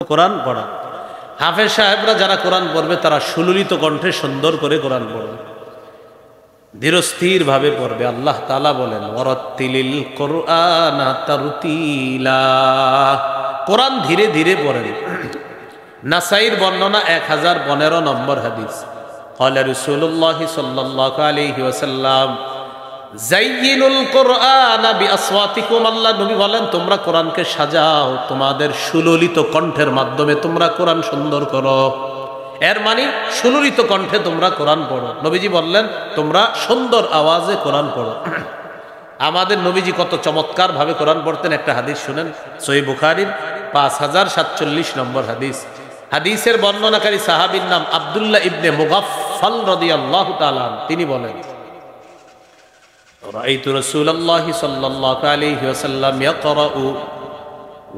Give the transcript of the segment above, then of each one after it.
কোরআন পড়া। হাফেজ সাহেবরা যারা কোরআন পড়বে তারা সুললিত কণ্ঠে সুন্দর করে কোরআন পড়বে, ধীরস্থির ভাবে পড়বে। আল্লাহ তাআলা বলেন ওয়ারাত্তিলিল কুরআনা তারতিলা, কোরআন ধীরে ধীরে পড়েন। নাসাইর বর্ণনা 1015 নম্বর হাদিস। ক্বালা রাসূলুল্লাহ সাল্লাল্লাহু আলাইহি ওয়াসাল্লাম যায়্যিনুল কুরআনা বিআসওয়াতিকুম, আল্লাহ নবী বলেন তোমরা কোরআনকে সাজাও, তোমাদের সুললিত কণ্ঠের মাধ্যমে তোমরা কোরআন সুন্দর করো। এর মানে সুললিত কণ্ঠে তোমরা কোরআন পড়ো। নবীজি বললেন তোমরা সুন্দর আওয়াজে কোরআন পড়ো। আমাদের নবীজি কত চমৎকার ভাবে কোরআন পড়তেন, একটা হাদিস শুনেন, সহিহ বুখারীর 5047 নম্বর হাদিস। হাদিসের বর্ণনাকারী সাহাবীর নাম আব্দুল্লাহ ইবনে মুগাফফাল রাদিয়াল্লাহু তাআলা। তিনি বলেন রাআইতু রাসূলুল্লাহি সাল্লাল্লাহু আলাইহি ওয়াসাল্লাম ইয়াকরাউ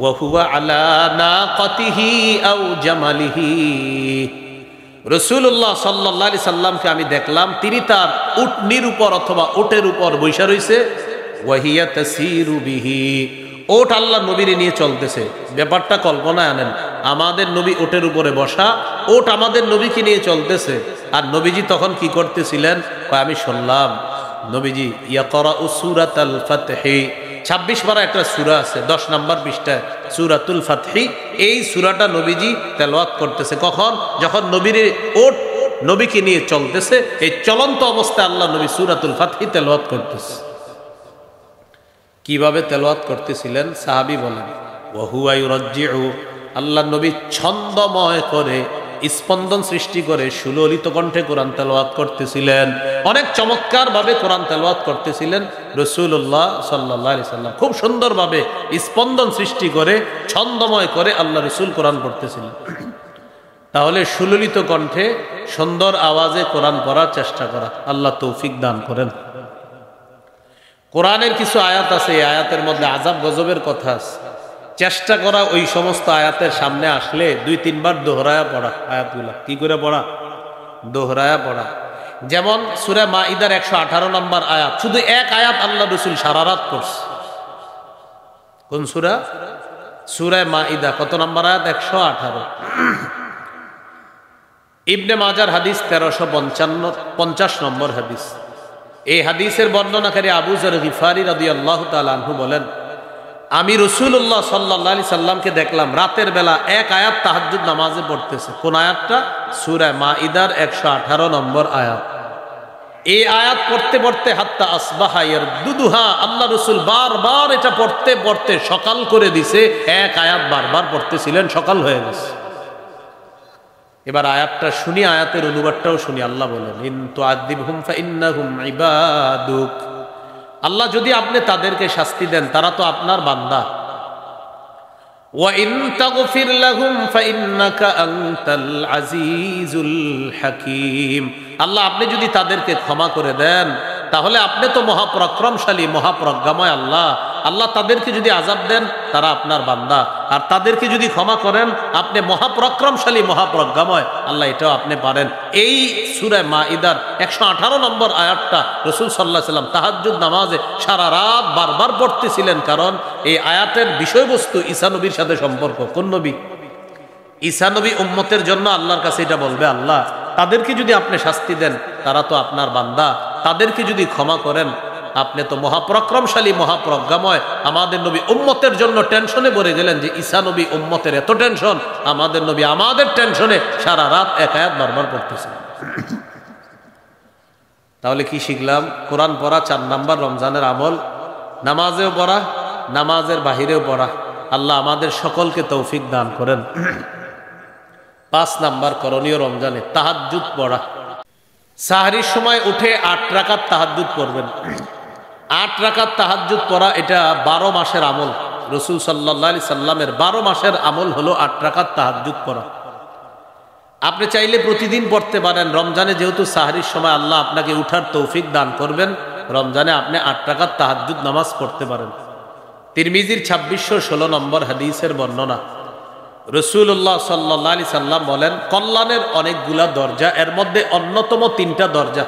ওয়া হুয়া আলা নাকাতিহি আও জামালিহি। রাসূলুল্লাহ সাল্লাল্লাহু আলাইহি সাল্লামকে আমি দেখলাম তিনি তার উটনির উপর অথবা উটের উপর বসে রইছে, ওয়া হিয়া তাসিরু বিহি, ওট আল্লাহ নবীরে নিয়ে চলতেছে। ব্যাপারটা কল্পনায় আনেন, আমাদের নবী ওটের উপরে বসা, ওট আমাদের নবীকে নিয়ে চলতেছে, আর নবীজি তখন কি করতেছিলেন? আমি শুনলাম নবীজি ইয়াকরাউ সূরাতুল ফাতহি, 26 পারা একটা সূরা আছে 10 নম্বর পৃষ্ঠায়, সূরাতুল ফাতহি। এই সূরাটা নবীজি তেলাওয়াত করতেছে। কখন? যখন নবীরে ওট নবীকে নিয়ে চলতেছে, এই চলন্ত অবস্থায় আল্লাহ নবী সূরাতুল ফাতহি তেলাওয়াত করতেছে। কিভাবে তেলাওয়াত করতেছিলেন? সাহাবী বলেন ওয়া হুয়া ইউরাজ্জিউ, আল্লাহ নবী ছন্দময় করে, স্পন্দন সৃষ্টি করে সুললিত কণ্ঠে কোরআন তেলাওয়াত করতেছিলেন। অনেক চমৎকার ভাবে কোরআন তেলাওয়াত করতেছিলেন রাসূলুল্লাহ সাল্লাল্লাহু আলাইহি সাল্লাম। খুব সুন্দর ভাবে স্পন্দন সৃষ্টি করে ছন্দময় করে আল্লাহ রাসূল কোরআন পড়তেছিলেন। তাহলে সুললিত কণ্ঠে সুন্দর আওয়াজে কোরআন পড়ার চেষ্টা করা, আল্লাহ তৌফিক দান করেন। কোরআনের কিছু আয়াত আছে, এই আয়াতের মধ্যে আযাব গজবের কথা আছে। চেষ্টা করা ওই সমস্ত আয়াতের সামনে আসলে 2-3 বার দোহরায়া পড়া আয়াতগুলা। কি করে পড়া? দোহরায়া পড়া। যেমন সূরা মাঈদার 118 নম্বর আয়াত, শুধু এক আয়াত আল্লাহ রাসূল সারা রাত পড়ছে। কোন সূরা? সূরা মাঈদা। কত নম্বর আয়াত? 118। ইবনে মাজার হাদিস 1350 নম্বর হাদিস। এই হাদিসের বর্ণনাকারী আবু যর গিফারি রাদিয়াল্লাহু তাআলা আনহু বলেন আমি রাসূলুল্লাহ সাল্লাল্লাহু আলাইহি সাল্লামকে দেখলাম রাতের বেলা এক আয়াত তাহাজ্জুদ নামাজে পড়তেছে। কোন আয়াতটা? সূরা মাঈদার 118 নম্বর আয়াত। এই আয়াত পড়তে পড়তে হাত্তা আসবাহা ইয়ারদুদুহা, আল্লাহ রাসূল বারবার এটা পড়তে পড়তে সকাল করে দিছে। এক আয়াত বারবার পড়তেছিলেন, সকাল হয়ে গেছে। এবার আয়াতটা শুনি, আয়াতের অনুবাদটাও শুনি। আল্লাহ বলেন ইন তুআযিবহুম ফাইন্নাহুম ইবাদুক, আল্লাহ যদি আপনি তাদেরকে শাস্তি দেন তারা তো আপনার বান্দা। ওয়া ইন তাগফির লাহুম ফাইন্নাকা আনতাল আজিজুল হাকীম, আল্লাহ আপনি যদি তাদেরকে ক্ষমা করে দেন তাহলে আপনি তো মহাপরাক্রমশালী মহাপ্রজ্ঞাময় আল্লাহ। আল্লাহ তাদেরকে যদি আযাব দেন তারা আপনার বান্দা, আর তাদেরকে যদি ক্ষমা করেন আপনি মহাপরাক্রমশালী মহাপ্রজ্ঞাময় আল্লাহ, এটাও আপনি পারেন। এই সূরা মাঈদার 118 নম্বর আয়াতটা রাসূল সাল্লাল্লাহু আলাইহি সাল্লাম তাহাজ্জুদ নামাজে সারা রাত বারবার পড়তেছিলেন, কারণ এই আয়াতের বিষয়বস্তু ঈসা নবীর সাথে সম্পর্ক। কোন নবী? ঈসা নবী উম্মতের জন্য আল্লাহর কাছে এটা বলবে, আল্লাহ তাদেরকে যদি আপনি শাস্তি দেন তারা তো আপনার বান্দা, তাদেরকে যদি ক্ষমা করেন আপনি তো মহাপরাক্রমশালী মহাপ্রজ্ঞাময়। আমাদের নবী উম্মতের জন্য টেনশনে ভরে গেলেন যে ঈসা নবী উম্মতের এত টেনশন, আমাদের নবী আমাদের টেনশনে সারা রাত এক আয়াত বারবার পড়তেছেন। তাহলে কি শিখলাম? কোরআন পড়া 4 নাম্বার রমজানের আমল। নামাজেও পড়া, নামাজের বাহিরেও পড়া। আল্লাহ আমাদের সকলকে তৌফিক দান করেন। 5 নাম্বার করণীয় রমজানে তাহাজ্জুদ পড়া। সাহরির সময় উঠে 8 রাকাত তাহাজ্জুদ পড়বেন। 8 রাকাত তাহাজ্জুদ পড়া এটা 12 মাসের আমল। রাসূল সাল্লাল্লাহু আলাইহি সাল্লামের 12 মাসের আমল হলো 8 রাকাত তাহাজ্জুদ পড়া। আপনি চাইলে প্রতিদিন পড়তে পারেন। রমজানে যেহেতু সাহরির সময় আল্লাহ আপনাকে উঠার তৌফিক দান করবেন, রমজানে আপনি 8 রাকাত তাহাজ্জুদ নামাজ পড়তে পারেন। তিরমিজির 2616 নম্বর হাদিসের বর্ণনা, রাসূলুল্লাহ সাল্লাল্লাহু আলাইহি সাল্লাম বলেন কল্যাণের অনেকগুলা দরজা, এর মধ্যে অন্যতম 3টা দরজা।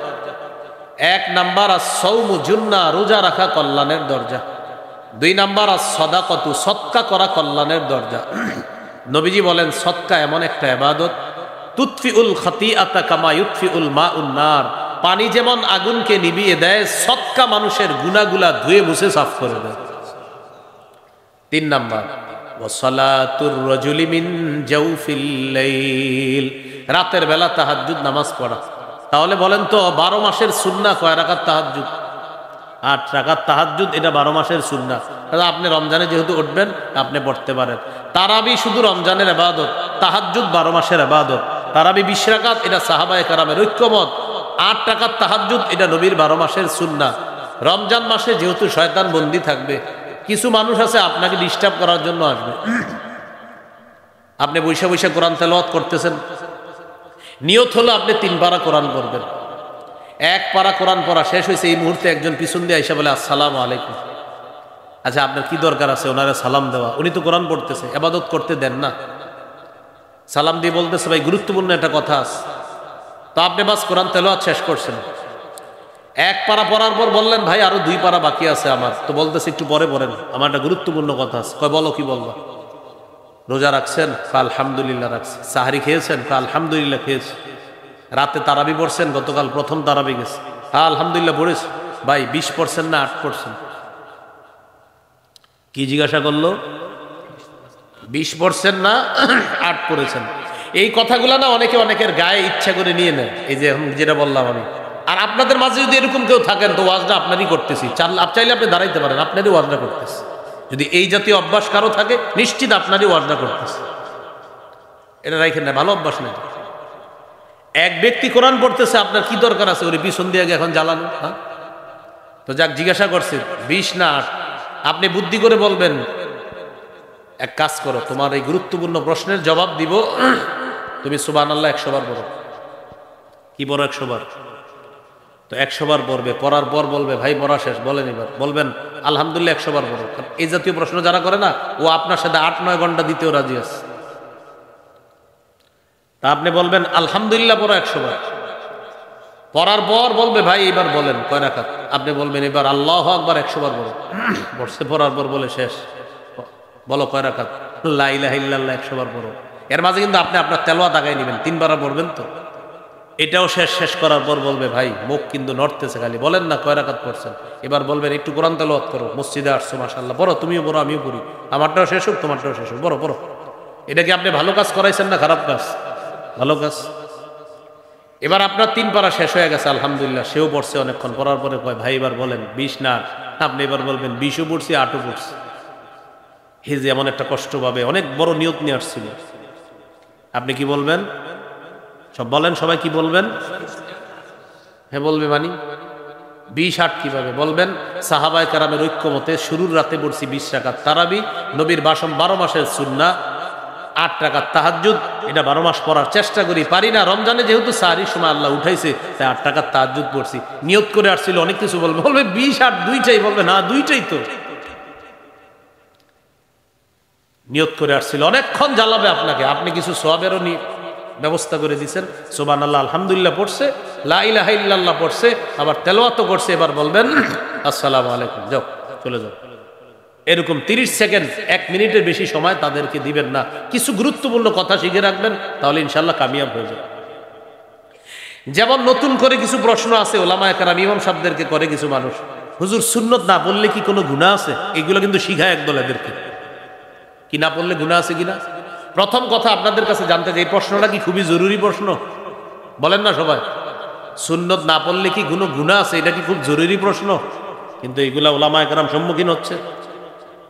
1 নাম্বার আস-সাওমু জুন্নাহ, রোজা রাখা কল্যাণের দরজা। 2 নাম্বার আস-সাদাকাতু, সদকা করা কল্যাণের দরজা। নবীজি বলেন সদকা এমন একটা ইবাদত, তুতফিউল খাতিআতা কামা ইউতফিউল মাউন নার, পানি যেমন আগুনকে নিভিয়ে দেয়, সদকা মানুষের গুনাহগুলা ধুয়ে মুছে সাফ করে দেয়। 3 নাম্বার, ওয়াসালাতুর রাজুলি মিন জাওফিল লাইল, রাতের বেলা তাহাজ্জুদ নামাজ পড়া। তাহলে বলেন তো 12 মাসের সুন্নাহ কয় রাকাত তাহাজ্জুদ? 8 রাকাত তাহাজ্জুদ, এটা 12 মাসের সুন্নাহ। আপনি রমজানে যেহেতু উঠবেন আপনি পড়তে পারেন। তারাবি শুধু রমজানের ইবাদত, তাহাজ্জুদ 12 মাসের ইবাদত। তারাবি 20 রাকাত, এটা সাহাবায়ে কেরামের ঐক্যমত। 8 রাকাত তাহাজ্জুদ, এটা নবীর 12 মাসের সুন্নাহ। রমজান মাসে যেহেতু শয়তান বন্দী থাকবে, কিছু মানুষ আছে আপনাকে ডিস্টার্ব করার জন্য আসবে। আপনি বৈশা বৈশা কোরআন তেলাওয়াত করতেছেন, নিয়ত হলো আপনি 3 পারা কোরআন পড়বেন। 1 পারা কোরআন পড়া শেষ হয়েছে, এই মুহূর্তে একজন পিছন দিয়ে আইসা বলে আসসালামু আলাইকুম। আচ্ছা, আপনার কি দরকার আছে ওনারে সালাম দেওয়া? উনি তো কোরআন পড়তেছে, ইবাদত করতে দেন না। সালাম দিয়ে বলতেছে ভাই গুরুত্বপূর্ণ একটা কথা আছে, তো আপনি বাস কোরআন তেলাওয়াত শেষ করছেন। 1 পারা পড়ার পর বললেন ভাই আরো 2 পারা বাকি আছে আমার, তো বলতেছে একটু পরে পড়েন, আমার একটা গুরুত্বপূর্ণ কথা আছে। কয় বলো, কি বলবা? রোজা রাখছেন? আলহামদুলিল্লাহ রাখছি। সাহারি খেয়েছেন? আলহামদুলিল্লাহ খেয়েছি। রাতে তারাবি পড়ছেন? গতকাল প্রথম তারাবি গেছে। আলহামদুলিল্লাহ পড়েছি। ভাই 20 পড়ছেন না 8 পড়ছেন? কি জিজ্ঞাসা করলো? 20 পড়ছেন না 8 পড়েছেন? এই কথাগুলো না অনেকে অনেকের গায়ে ইচ্ছা করে নিয়ে নেয়, এই যে যেটা বললাম আমি। আর আপনাদের মাঝে যদি এরকম কেউ থাকেন, তো ওয়াজটা আপনারই করতেছি, চাইলে আপনি দাঁড়াইতে পারেন, আপনারই ওয়াজটা করতেছি। যদি এই জাতীয় অভ্যাস কারো থাকে, নিশ্চিত আপনারই ওয়াজটা করতেছে। এটা রাখেন না, ভালো অভ্যাস নেই। এক ব্যক্তি কোরআন পড়তেছে, আপনার কি দরকার আছে ওর পিছন দিয়ে এখন জ্বালানো? হ্যাঁ, তো যাক জিজ্ঞাসা করছে 20 না 8, আপনি বুদ্ধি করে বলবেন এক কাজ করো, তোমার এই গুরুত্বপূর্ণ প্রশ্নের জবাব দিব, তুমি সুবহানাল্লাহ 100 বার পড়ো। কি পড়ো 100 বার? তো 100 বার পড়বে, পড়ার পর বলবে ভাই পড়া শেষ, বলেন এবার। বলবেন আলহামদুলিল্লাহ 100 বার পড়ো। এই জাতীয় প্রশ্ন যারা করে না, ও আপনার সাথে 8-9 ঘন্টা দিতেও রাজি আছে। তা আপনি বলবেন আলহামদুলিল্লাহ পড়ো 100 বার। পড়ার পর বলবে ভাই এবার বলেন কয় রাকাত? আপনি বলবেন এবার আল্লাহু আকবার 100 বার পড়ো। পড়ছে, পড়ার পর বলে শেষ, বলো কয় রাকাত? লা ইলাহা ইল্লাল্লাহ 100 বার পড়ো। এর মাঝে কিন্তু আপনি আপনার তেলাওয়াত আগায় নেবেন, 3 বার পড়বেন তো। এটাও শেষ করার পর বলবে ভাই মুখ কিন্তু নড়তেছে, খালি বলেন না কয় রাকাত পড়ছেন। এবার বলবেন একটু কোরআন তেলাওয়াত করো, মসজিদে আসছো মাশাআল্লাহ, পড়ো, তুমিও পড়ো আমিও পড়ি, আমারটাও শেষ হোক তোমারটাও শেষ হোক, পড়ো পড়ো। এটা কি আপনি ভালো কাজ করাইছেন না খারাপ কাজ? ভালো কাজ। এবার আপনার 3 পারা শেষ হয়ে গেছে আলহামদুলিল্লাহ, সেও পড়ছে অনেকক্ষণ, পড়ার পরে কয় ভাই এবার বলেন 20 না 8? আপনি এবার বলবেন 20ও পড়ছি 8ও পড়ছি। হে যে এমন একটা কষ্ট পাবে, অনেক বড় নিয়ত নিয়ে আসছিল। আপনি কি বলবেন? সব বলেন, সবাই কি বলবেন? হ্যাঁ বলবে মানে 20 8 কিভাবে বলবেন? সাহাবায়ে কেরামের ঐক্যমতে শুরুর রাতে পড়ছি 20 রাকাত তারাবি, নবীর 12 মাসের সুন্নাহ। 8 রাকাত তাহাজ্জুদ, এটা 12 মাস পড়ার চেষ্টা করি, পারি না। রমজানে যেহেতু সাহারির সময় আল্লাহ উঠাইছে, তাই 8 রাকাত তাহাজ্জুদ পড়ছি। নিয়ত করে আসছিল, অনেক কিছু বলবে, 20 8 দুইটাই, বলবে না দুইটাই তো। নিয়ত করে আসছিল, অনেকক্ষণ জ্বালাবে আপনাকে, আপনি কিছু সওয়াবেরও ব্যবস্থা করে দিয়েছেন। সুবহানাল্লাহ আলহামদুলিল্লাহ পড়ছে, লা ইলাহা ইল্লাল্লাহ পড়ছে, আবার তেলাওয়াতও করছে। এবার বলবেন আসসালামু আলাইকুম, যাও চলে যাও। এরকম 30 সেকেন্ড 1 মিনিটের বেশি সময় তাদেরকে দিবেন না। কিছু গুরুত্বপূর্ণ কথা শিখে রাখবেন, তাহলে ইনশাআল্লাহ কামিয়াব হয়ে যাবে। যেমন নতুন করে কিছু প্রশ্ন আছে ওলামায়ে কেরাম ইমাম সাহেবদেরকে করে কিছু মানুষ, হুজুর সুন্নত না পড়লে কি কোনো গুনাহ আছে? এগুলো কিন্তু শিখায় একদল এদেরকে, কি না পড়লে গুনাহ আছে কিনা। প্রথম কথা আপনাদের কাছে জানতে চাই, এই প্রশ্নটা কি খুবই জরুরি প্রশ্ন? বলেন না সবাই, সুন্নত না পড়লে কি কোনো গুনাহ আছে? এটা কি খুব জরুরি প্রশ্ন? কিন্তু এইগুলা ওলামায়ে কেরাম সম্মুখীন হচ্ছে।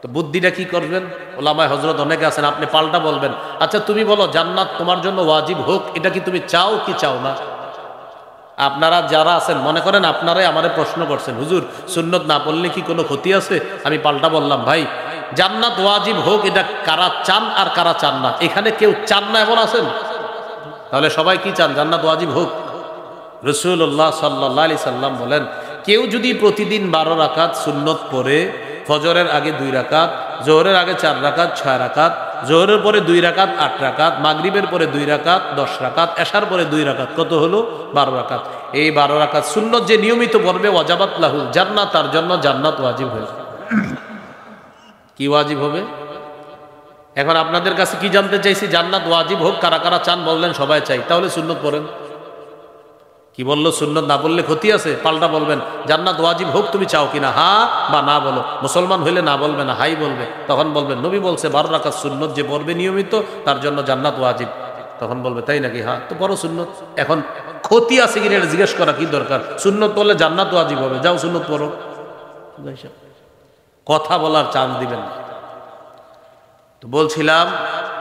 তো বুদ্ধিটা কি করবেন? ওলামায়ে হযরত অনেকে আছেন, আপনি পাল্টা বলবেন, আচ্ছা তুমি বলো জান্নাত তোমার জন্য ওয়াজিব হোক, এটা কি তুমি চাও কি চাও না? আপনারা যারা আছেন মনে করেন আপনারাই আমারে প্রশ্ন করছেন, হুজুর সুন্নত না পড়লে কি কোনো ক্ষতি আছে? আমি পাল্টা বললাম, ভাই জান্নাত ওয়াজিব হোক এটা কারা চান আর কারা চান না? এখানে কেউ চান না এমন আছেন? তাহলে সবাই কি চান? জান্নাত ওয়াজিব হোক। রাসূলুল্লাহ সাল্লাল্লাহু আলাইহি সাল্লাম বলেন, কেউ যদি প্রতিদিন 12 রাকাত সুন্নত পড়ে, ফজরের আগে 2 রাকাত, জোহরের আগে 4 রাকাত 6 রাকাত, জোহরের পরে 2 রাকাত 8 রাকাত, মাগরিবের পরে 2 রাকাত 10 রাকাত, এশার পরে 2 রাকাত, কত হলো? 12 রাকাত। এই 12 রাকাত সুন্নত যে নিয়মিত পড়বে, ওয়াজাবাত লাহুল জান্নাত, তার জন্য জান্নাত ওয়াজিব হয়ে যাবে। কি ওয়াজিব হবে? এখন আপনাদের কাছে কি জানতে চাইছি, জান্নাত ওয়াজিব হোক কারা কারা চান বললেন সবাই চাই, তাহলে সুন্নত পড়েন। কি বললো, সুন্নত না বললে ক্ষতি আছে? পাল্টা বলবেন জান্নাত ওয়াজিব হোক, তুমি চাও কিনা, হা বা না বলো। মুসলমান হইলে না বলবে না, হাই বলবে। তখন বলবেন নবী বলছে 12 রাকাত সুন্নত যে পড়বে নিয়মিত তার জন্য জান্নাত ওয়াজিব। তখন বলবে তাই নাকি, হ্যাঁ তো বড় সুন্নত। এখন ক্ষতি আছে কিনা এটা জিজ্ঞেস করা কি দরকার? সুন্নত পড়লে জান্নাত ওয়াজিব হবে, যাও সুন্নত পড়ো। কথা বলার চান্স দিবেন না। তো বলছিলাম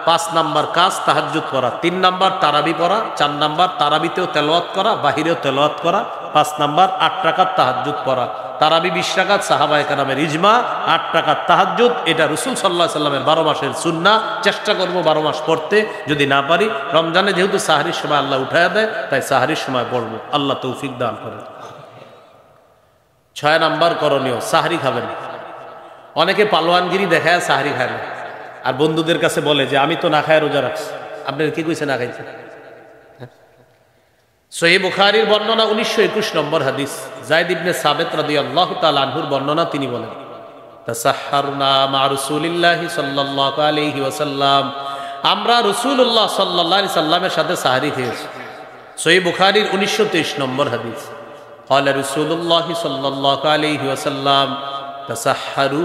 5 নাম্বার কাজ তাহাজ্জুদ পড়া, 3 নাম্বার তারাবি পড়া, 4 নাম্বার তারাবিতেও তেলাওয়াত করা, বাহিরেও তেলাওয়াত করা, 5 নাম্বার 8 রাকাত তাহাজ্জুদ পড়া। তারাবি 20 রাকাত সাহাবায়ে কেরামের ইজমা, 8 রাকাত তাহাজ্জুদ এটা রাসূল সাল্লাল্লাহু আলাইহি সাল্লামের 12 মাসের সুন্নাহ। চেষ্টা করব 12 মাস পড়তে, যদি না পারি রমজানে যেহেতু সাহরির সময় আল্লাহ উঠায়া দেয় তাই সাহরির সময় পড়ব, আল্লাহ তৌফিক দান করেন। 6 নাম্বার করণীয়, সাহরি খাবেন। অনেকে পালোয়ানগিরি দেখায় সাহরি খায় না, আর বন্ধুদের কাছে বলে যে আমি তো না খায় রোজা রাখছি। আপনার কি কইছে না খাইছে? সহিহ বুখারীর বর্ণনা 1921 নম্বর হাদিস, যায়েদ ইবনে সাবিত রাদিয়াল্লাহু তাআলা আনহুর বর্ণনা, তিনি বলেন তাসাহহারনা মা রাসূলিল্লাহি সাল্লাল্লাহু আলাইহি ওয়াসাল্লাম, আমরা রাসূলুল্লাহ সাল্লাল্লাহু আলাইহি সাল্লামের সাথে সাহরি খেয়েছি। সহিহ বুখারীর 1923 নম্বর হাদিস, ক্বালা রাসূলুল্লাহি সাল্লাল্লাহু আলাইহি ওয়াসাল্লাম তাসাহহারু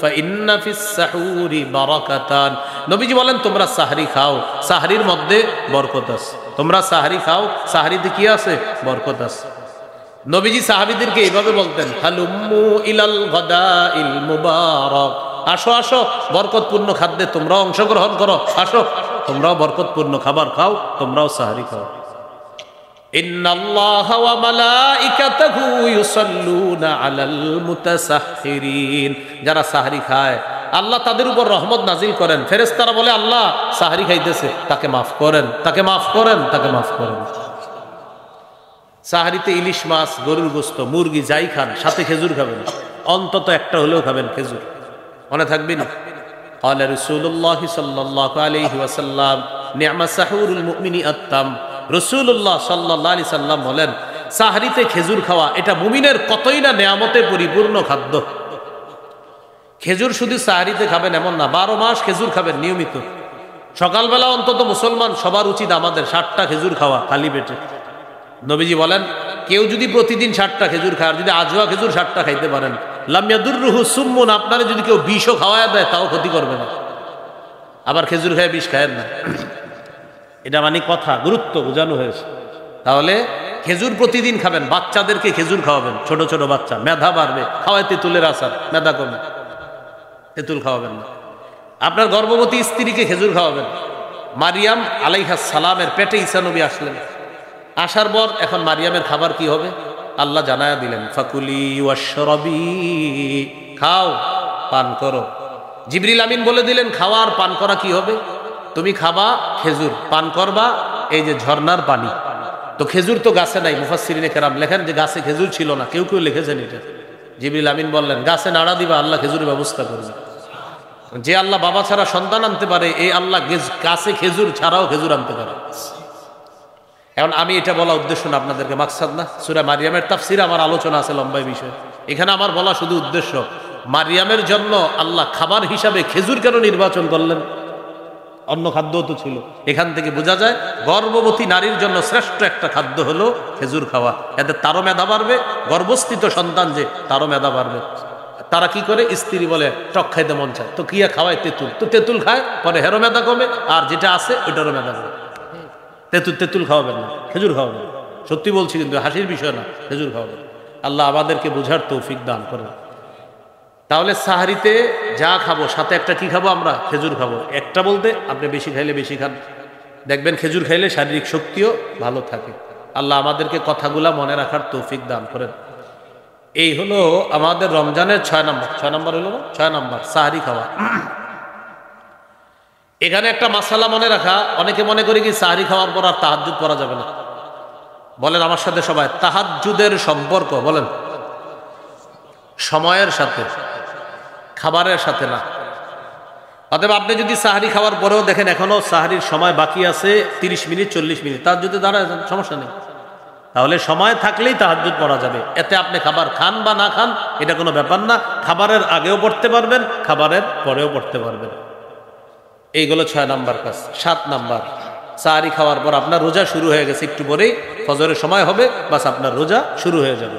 ফাইন্না ফিস সাহুরি বারাকাতান। নবীজি বলেন তোমরা সাহরি খাও, সাহরির মধ্যে বরকত আছে। তোমরা সাহরি খাও, সাহরিতে কি আছে? বরকত আছে। নবীজি সাহাবীদেরকে এইভাবে বলতেন, হালুম্মু ইলাল গাদাইল মুবারাক, আসো আসো বরকতপূর্ণ খাদ্যে তোমরাও অংশগ্রহণ করো, আসো তোমরাও বরকতপূর্ণ খাবার খাও, তোমরাও সাহরি খাও। ইন্নাল্লাহা ওয়া মালাইকাতাহু ইউসাল্লুনা আলাল মুতাসাহহিরিন, যারা সাহরি খায় আল্লাহ তাদের উপর রহমত নাজিল করেন। ফেরেশতারা বলে আল্লাহ সাহরি খাইতেছে, তাকে মাফ করেন, তাকে মাফ করেন, তাকে মাফ করেন। সাহরিতে ইলিশ মাছ, গরুর গোশত, মুরগি যাই খান, সাথে খেজুর খাবেন, অন্তত একটা হলেও খাবেন খেজুর, মনে থাকবে না? ক্বালা রাসূলুল্লাহি সাল্লাল্লাহু আলাইহি ওয়াসাল্লাম নি'মা সাহুরুল মুমিনি আত-তাম, রাসূলুল্লাহ সাল্লাল্লাহু আলাইহি সাল্লাম বলেন সাহরিতে খেজুর খাওয়া এটা মুমিনের কতই না নেয়ামতে পরিপূর্ণ খাদ্য। খেজুর শুধু সাহরিতে খাবেন এমন না, 12 মাস খেজুর খাবেন নিয়মিত। সকালবেলা অন্তত মুসলমান সবার উচিত আমাদের 60টা খেজুর খাওয়া খালি পেটে। নবীজি বলেন কেউ যদি প্রতিদিন 60টা খেজুর খায়, আর যদি আজওয়া খেজুর 60টা খাইতে পারেন, লাম ইয়াদুররুহু সুম্মুন, আপনারা যদি কেউ বিষও খাওয়ায় দেয় তাও ক্ষতি করবে না। আবার খেজুর খায় বিষ খায়েন না, এটা মানে কথা, গুরুত্ব বোঝানো হয়েছে। তাহলে খেজুর প্রতিদিন খাবেন, বাচ্চাদেরকে খেজুর খাওয়াবেন, ছোট ছোট বাচ্চা, মেধা বাড়বে, খাওয়ায় তেঁতুলের আচার, মেধা কমে, তেঁতুল খাওয়াবেন না। আপনার গর্ভবতী স্ত্রীকে খেজুর খাওয়াবেন। মারিয়াম আলাইহাস সালামের পেটে ঈসা নবী আসলেন, আসার পর এখন মারিয়ামের খাবার কি হবে আল্লাহ জানায়া দিলেন, ফাকুলি ওয়াশরাবি, খাও পান করো। জিবরিল আমিন বলে দিলেন খাওয়ার পান করা কি হবে, তুমি খাবা খেজুর, পান করবা এই যে ঝর্ণার পানি। তো খেজুর তো গাছে নাই, মুফাসসিরিনে কেরাম লেখেন যে গাছে খেজুর ছিল না, কেউ কেউ লিখেছেন এটা। জিবরিল আমিন বললেন গাছে নাড়া দিবা, আল্লাহ খেজুরের ব্যবস্থা করবে। যে আল্লাহ বাবা ছাড়া সন্তান আনতে পারে, এই আল্লাহ গাছে খেজুর ছাড়াও খেজুর আনতে পারে। এখন আমি এটা বলা উদ্দেশ্য না আপনাদেরকে, মাকসাদ না। সূরা মারিয়ামের তাফসিরে আমার আলোচনা আছে লম্বাই বিষয়, এখানে আমার বলা শুধু উদ্দেশ্য মারিয়ামের জন্য আল্লাহ খাবার হিসাবে খেজুর কেন নির্বাচন করলেন, অন্য খাদ্য তো ছিল। এখান থেকে বোঝা যায় গর্ভবতী নারীর জন্য শ্রেষ্ঠ একটা খাদ্য হলো খেজুর খাওয়া, এতে তারও মেধা বাড়বে, গর্ভস্থিত সন্তান যে তারও মেধা বাড়বে। তারা কি করে, স্ত্রী বলে টক খাইতে মন চায়, তো কিয়া খাওয়ায় তেঁতুল, তো তেঁতুল খায়, পরে হেরো মেধা কমে, আর যেটা আছে ওইটারও মেধা কমে। তেঁতুল খাওয়াবেন না, খেজুর খাওয়াবেন। সত্যি বলছি, কিন্তু হাসির বিষয় না, খেজুর খাওয়াবেন। আল্লাহ আমাদেরকে বোঝার তৌফিক দান করেন। তাহলে সাহারিতে যা খাবো সাথে একটা কি খাবো আমরা, খেজুর খাবো। একটা বলতে আপনি বেশি খাইলে বেশি খান, দেখবেন খেজুর খাইলে শারীরিক শক্তিও ভালো থাকে। আল্লাহ আমাদেরকে কথাগুলা মনে রাখার তৌফিক দান করেন। এই হলো আমাদের রমজানের 6 নম্বর হলো না, 6 নম্বর সাহারি খাওয়া। এখানে একটা মাসালা মনে রাখা, অনেকে মনে করি কি সাহারি খাওয়ার পর আর তাহাজ্জুদ পড়া যাবে না। বলেন আমার সাথে সবাই, তাহাজ্জুদের সম্পর্ক বলেন সময়ের সাথে, খাবারের সাথে না। অতএব আপনি যদি সাহারি খাওয়ার পরেও দেখেন এখনো সাহারির সময় বাকি আছে 30 মিনিট 40 মিনিট, তাহাজ্জুদে দাঁড়ায় যান, সমস্যা নেই। তাহলে সময় থাকলেই তাহাজ্জুদ পড়া যাবে। এতে আপনি খাবার খান বা না খান এটা কোনো ব্যাপার না। খাবারের আগেও পড়তে পারবেন, খাবারের পরেও পড়তে পারবেন। এইগুলো 6 নাম্বার কাজ। 7 নাম্বার, সাহারি খাওয়ার পর আপনার রোজা শুরু হয়ে গেছে, একটু পরেই ফজরের সময় হবে, বাস আপনার রোজা শুরু হয়ে যাবে।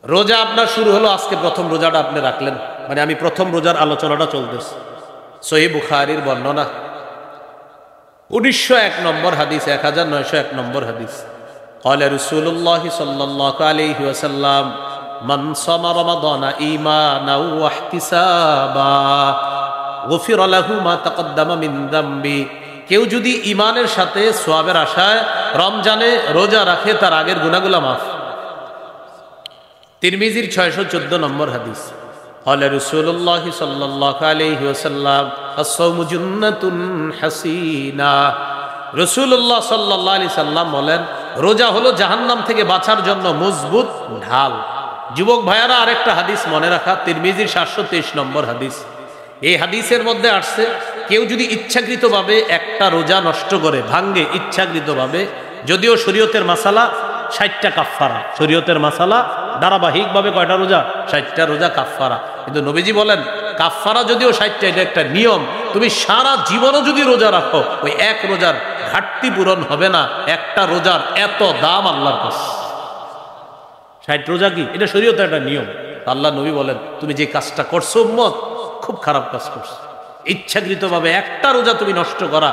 রোজা আপনার শুরু হলো, আজকে প্রথম রোজাটা আপনি রাখলেন, মানে আমি প্রথম রোজার আলোচনাটা চলতেছে। সহিহ বুখারীর বর্ণনা 1901 নম্বর হাদিস, 1901 নম্বর হাদিস। قال رسول الله صلى الله عليه وسلم من صام رمضان إيمانا واحتسابا غفر له ما تقدم من ذنبه। কেউ যদি ঈমানের সাথে সওয়াবের আশায় রমজানে রোজা রাখে, তার আগের গুনাহগুলো মাফ। তিরমিজির 614 নম্বর হাদিস। قال رسول الله صلى الله عليه وسلم الصوم جنة حسينة। রাসূলুল্লাহ সাল্লাল্লাহু আলাইহি সাল্লাম বলেন, রোজা হলো জাহান্নাম থেকে বাঁচার জন্য মজবুত ঢাল। যুবক ভাইয়ারা, আরেকটা হাদিস মনে রাখা, তিরমিজির 723 নম্বর হাদিস। এই হাদিসের মধ্যে আসছে, কেউ যদি ইচ্ছাকৃতভাবে একটা রোজা নষ্ট করে, ভাঙ্গে ইচ্ছাকৃতভাবে, যদিও শরীয়তের মাসালা 60টা কাফফারা, শরীয়তের মাসালা ধারাবাহিকভাবে কয়টা রোজা? 60টা রোজা কাফফারা। কিন্তু নবীজি বলেন, কাফফারা যদিও 60টা, এটা একটা নিয়ম। তুমি সারা জীবনও যদি রোজা রাখো, ওই এক রোজার ঘাটতি পূরণ হবে না। একটা রোজার এত দাম আল্লাহর কাছে। 60 রোজা কি? এটা শরীয়তের একটা নিয়ম। আল্লাহ নবী বলেন, তুমি যে কাজটা করছো উম্মত, খুব খারাপ কাজ করছো। ইচ্ছাকৃতভাবে একটা রোজা তুমি নষ্ট করা,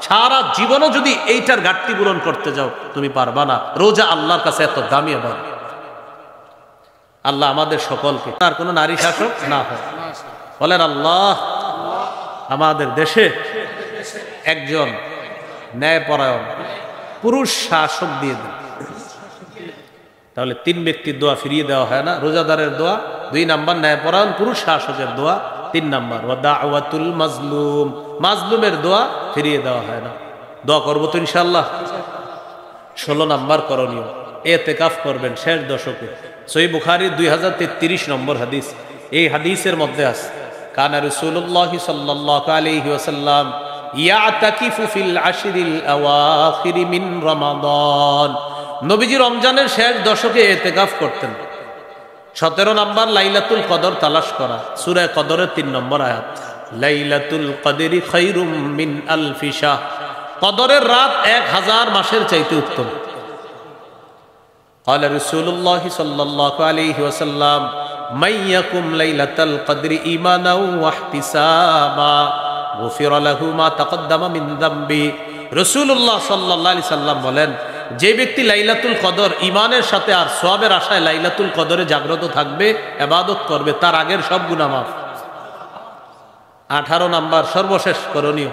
সারা জীবনও যদি এইটার ঘাটতি পূরণ করতে যাও, তুমি পারবা না। রোজা আল্লাহর কাছে এত দামি। আবার আল্লাহ আমাদের সকলকে তার কোনো নারী শাসক না হয়। বলেন আল্লাহ আমাদের দেশে একজন ন্যায়পরায়ণ পুরুষ শাসক দিয়ে দেন। তাহলে 3 ব্যক্তির দোয়া ফিরিয়ে দেওয়া হয় না। রোজাদারের দোয়া 2 নাম্বার, ন্যায়পরায়ণ পুরুষ শাসকের দোয়া 3 নাম্বার, ওয়া দাওয়াতুল মাজলুম, মাজলুমের দোয়া ফিরিয়ে দেওয়া হয় না। দোয়া করবো তো ইনশাআল্লাহ। 16 নাম্বার করণীয়, ইতিকাফ করবেন শেষ দশকে। সহিহ বুখারীর 2033 নম্বর হাদিস। এই হাদিসের মধ্যে আছে, কানা রাসূলুল্লাহ সাল্লাল্লাহু আলাইহি ওয়াসাল্লাম ইয়াতাকিফু ফিল আশরিল আওয়াখির মিন রমাদান। নবীজি রমজানের শেষ দশকে ইতিকাফ করতেন। 17 নাম্বার, লাইলাতুল কদর তালাশ করা। সূরা কদরের 3 নম্বর আয়াত, লাইলাতুল কদরি খায়রুম মিন আলফি শাহ। কদরের রাত 1000 মাসের চাইতে উত্তম। قال رسول الله صلى الله عليه وسلم من يقم ليلة القدر إيمانا واحتسابا غفر له ما تقدم من ذنبه। রাসূলুল্লাহ সাল্লাল্লাহু আলাইহি সাল্লাম বলেন, যে ব্যক্তি লাইলাতুল কদর ঈমানের সাথে আর সওয়াবের আশায় লাইলাতুল কদরে জাগ্রত থাকবে, ইবাদত করবে, তার আগের সব গুনাহ মাফ। 18 নাম্বার সর্বশেষ করণীয়,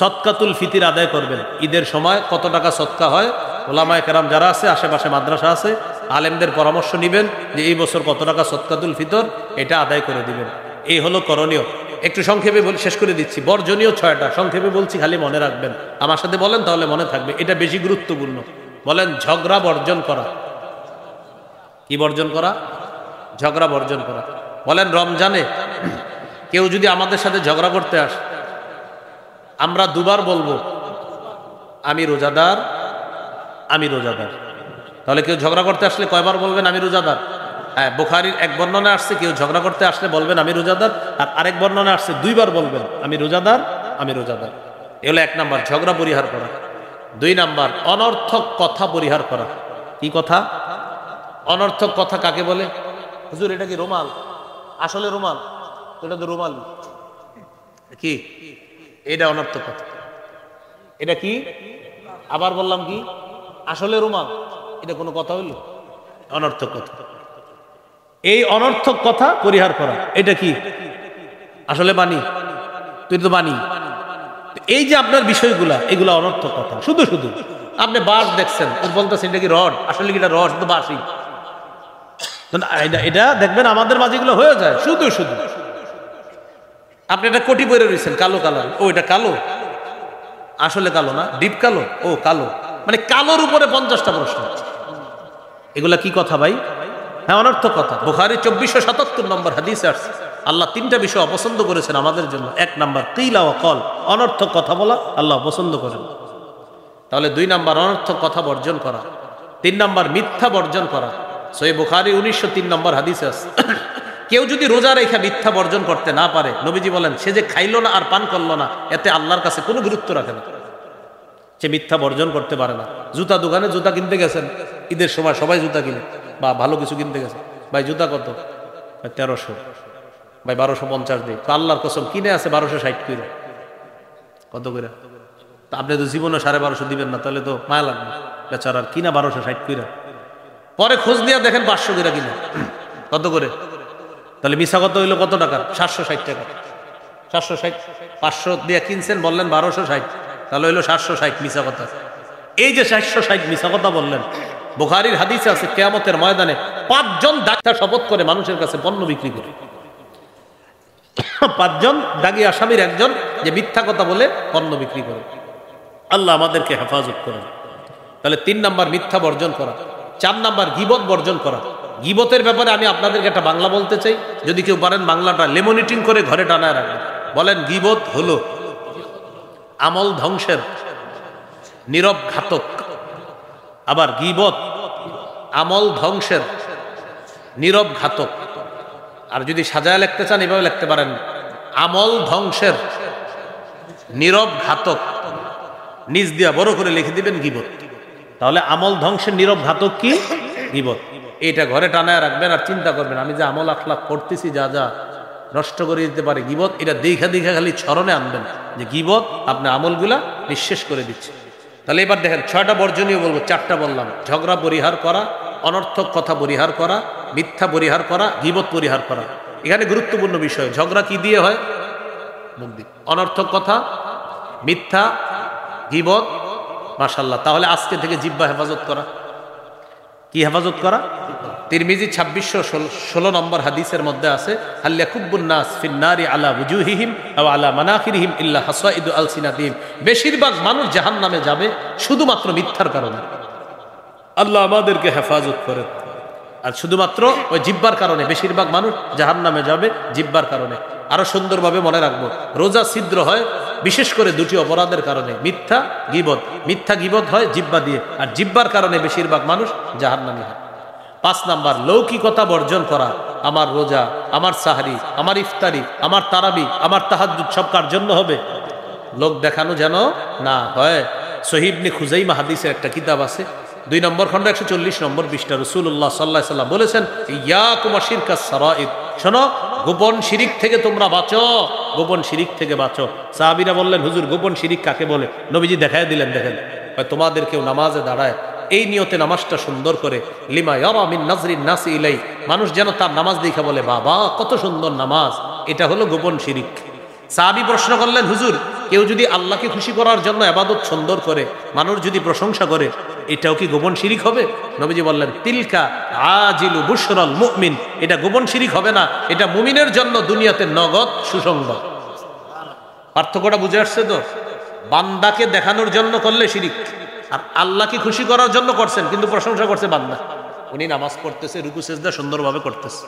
সদকাতুল ফিতর আদায় করবেন। ঈদের সময় কত টাকা সদকা হয়, ওলামায়ে কেরাম যারা আছে, আশেপাশে মাদ্রাসা আছে, আলেমদের পরামর্শ নেবেন যে এই বছর কত টাকা সদকাতুল ফিতর, এটা আদায় করে দিবেন। এই হলো করণীয়। একটু সংক্ষেপে শেষ করে দিচ্ছি। বর্জনীয় 6টা, সংক্ষেপে বলছি, খালি মনে রাখবেন। আমার সাথে বলেন, তাহলে মনে থাকবে। এটা বেশি গুরুত্বপূর্ণ। বলেন, ঝগড়া বর্জন করা। কি বর্জন করা? ঝগড়া বর্জন করা। বলেন, রমজানে কেউ যদি আমাদের সাথে ঝগড়া করতে আসে, আমরা 2 বার বলবো, আমি রোজাদার, আমি রোজাদার। তাহলে কেউ ঝগড়া করতে আসলে কয়বার বলবেন, আমি রোজাদার? হ্যাঁ, বুখারীর এক বর্ণনা আসছে, কেউ ঝগড়া করতে আসলে বলবেন আমি রোজাদার, আর আরেক বর্ণনা আসছে 2 বার বলবেন আমি রোজাদার, আমি রোজাদার। এ হলো 1 নাম্বার, ঝগড়া পরিহার করা। 2 নাম্বার, অনর্থক কথা পরিহার করা। কি কথা? অনর্থক কথা কাকে বলে? হুজুর এটা কি রুমাল? আসলে রুমাল? এটা তো রুমাল কি? এটা অনর্থক কথা। এটা কি? আবার বললাম কি? আসলে রুমাল? এটা কোনো কথা হইল? অনর্থক কথা। এই অনর্থক কথা পরিহার করা, এটা কি? আসলে বাণী? তুই তো বাণী। এই যে আপনার বিষয়গুলা, এগুলা অনর্থক কথা। শুধু শুধু আপনি বাঁশ দেখছেন, বলতেছেন এটা কি রড? আসলে কি এটা রড? তো বাঁশই। এটা দেখবেন আমাদের মাঝে এগুলো হয়ে যায় শুধু শুধু। আপনি একটা কোটি পরে রয়েছেন, কালো কালার, ও এটা কালো, আসলে কালো না, ডিপ কালো, ও কালো। মানে কালোর উপরে 50টা প্রশ্ন। এগুলা কি কথা ভাই? হ্যাঁ, অনর্থক কথা। বুখারী 2477 নম্বর হাদিসে আসছে, আল্লাহ 3টা বিষয় অপছন্দ করেছেন আমাদের জন্য। 1 নাম্বার কিলা ওয়া কল, অনর্থক কথা বলা আল্লাহ পছন্দ করেন। তাহলে 2 নাম্বার অনর্থক কথা বর্জন করা। 3 নাম্বার মিথ্যা বর্জন করা। সহিহ বুখারী 1903 নম্বর হাদিসে আছে, কেউ যদি রোজা রেখে মিথ্যা বর্জন করতে না পারে, নবীজি বলেন সে যে খাইলো না আর পান করলো না, এতে আল্লাহর কাছে কোনো গুরুত্ব রাখে না। সে মিথ্যা বর্জন করতে পারে না। জুতা দোকানে জুতা কিনতে গেছেন, ঈদের সময় সবাই জুতা কিনে বা ভালো কিছু কিনতে গেছে, ভাই জুতা কত? 1300, ভাই 1250 দিই। তো আল্লাহর কসম কিনে আছে 1260 করে। কত করে? তা আপনি তো জীবনে 1250 দিবেন না, তাহলে তো মায়া লাগবে বেচারার, কিনা 1260 করে। পরে খোঁজ নিয়ে দেখেন 500 করে কিনা। কত করে? তাহলে মিশা কত হইলো? কত টাকা? 760 টাকা। 760, 500 দিয়ে কিনছেন, বললেন 1260, তাহলে হইলো 760 মিশা কথা। এই যে 760 মিশা কথা বললেন, বুখারীর হাদিসে আছে কিয়ামতের ময়দানে 5 জন ডাক্তার শপথ করে মানুষের কাছে পণ্য বিক্রি করে। 5 জন দাগী আসামির একজন যে মিথ্যা কথা বলে পণ্য বিক্রি করে। আল্লাহ আমাদেরকে হেফাজত করেন। তাহলে 3 নাম্বার মিথ্যা বর্জন করা। 4 নাম্বার গীবত বর্জন করা। গীবতের ব্যাপারে আমি আপনাদেরকে একটা বাংলা বলতে চাই, যদি কেউ পারেন বাংলাটা লেমনিটিং করে ঘরে টানায় রাখবেন। বলেন, গীবত হলো আমল ধ্বংসের নীরব ঘাতক। আবার গীবত আমল ধ্বংসের নীরব ঘাতক। আর যদি সাজায় লিখতে চান এভাবে লিখতে পারেন, আমল ধ্বংসের নীরব ঘাতক। নিজ দিয়া বড় করে লিখে দিবেন গীবত। তাহলে আমল ধ্বংসের নীরব ঘাতক কি? গীবত। এইটা ঘরে টানায় রাখবেন আর চিন্তা করবেন, আমি যে আমল আখলাক করতেছি যা যা নষ্ট করে দিতে পারে গীবত, এটা দেখা দেখা খালি স্মরণে আনবেন যে গীবত আপনার আমলগুলা নিঃশেষ করে দিচ্ছে। তাহলে এবার দেখেন 6টা বর্জনীয় বলবো, 4টা বললাম। ঝগড়া পরিহার করা, অনর্থক কথা পরিহার করা, মিথ্যা পরিহার করা, গীবত পরিহার করা। এখানে গুরুত্বপূর্ণ বিষয়, ঝগড়া কি দিয়ে হয়? অনর্থক কথা, মিথ্যা, গীবত। মাশাআল্লাহ। তাহলে আজকে থেকে জিহ্বা হেফাজত করা। কি হেফাজত করা? তিরমিজি 2616 নম্বর হাদিসের মধ্যে আছে, হাল ইয়াকুব্বুন নাস ফিন নারি আলা ওয়ুজুহিহিম আও আলা মানাখিরিহিম ইল্লা হাসাইদু আলসিনাতিহিম। বেশিরভাগ মানুষ জাহান্নামে যাবে শুধুমাত্র মিথ্যার কারণে। আল্লাহ আমাদেরকে হেফাজত করেন। আর শুধুমাত্র ওই জিহ্বার কারণে বেশিরভাগ মানুষ জাহান্নামে যাবে, জিহ্বার কারণে। আরো সুন্দরভাবে মনে রাখবো, রোজা ছিদ্র হয় বিশেষ করে 2টি অপরাধের কারণে, মিথ্যা, গীবত। মিথ্যা গীবত হয় জিহ্বা দিয়ে, আর জিহ্বার কারণে বেশিরভাগ মানুষ জাহান্নামী হয়। 5 নাম্বার লৌকিকতা বর্জন করা। আমার রোজা, আমার সাহরি, আমার ইফতারি, আমার তারাবি, আমার তাহাজ্জুদ সব কার জন্য হবে? লোক দেখানো যেন না হয়। সহিহ ইবনে খুজাইমা হাদিসের একটা কিতাব আছে, 2 নম্বর খণ্ড 140 নম্বর পৃষ্ঠা। রাসূলুল্লাহ সাল্লাল্লাহু আলাইহি ওয়াসাল্লাম বলেছেন, ইয়াকুম শিরকাস সারাইর, শোনো গোপন শিরিক থেকে তোমরা বাঁচো, গোপন শিরিক থেকে বাঁচো। সাহাবীরা বললেন, হুজুর গোপন শিরিক কাকে বলে? নবীজি দেখায় দিলেন, দেখেন তোমাদের কেউ নামাজে দাঁড়ায় এই নিয়তে নামাজটা সুন্দর করে, লিমা ইয়ারা মিন নাজরিন নাসি ইলাই, মানুষ যেন তার নামাজ দেখা বলে বাবা কত সুন্দর নামাজ, এটা হলো গোপন শিরিক। সাহাবী প্রশ্ন করলেন, হুজুর কেউ যদি আল্লাহকে খুশি করার জন্য ইবাদত সুন্দর করে, মানুষ যদি প্রশংসা করে, এটাও কি গোপন শিরিক হবে? নবীজি বললেন, তিলকা আজিলু বুশরাল মুমিন, এটা গোপন শিরিক হবে না, এটা মুমিনের জন্য দুনিয়াতে নগদ সুসংবাদ। পার্থক্যটা বুঝে আসছে তো? বান্দাকে দেখানোর জন্য করলে শিরিক, আর আল্লাহকে খুশি করার জন্য করছেন কিন্তু প্রশংসা করছে বান্দা। উনি নামাজ পড়তেছে, রুকু সেজদা সুন্দরভাবে করতেছে,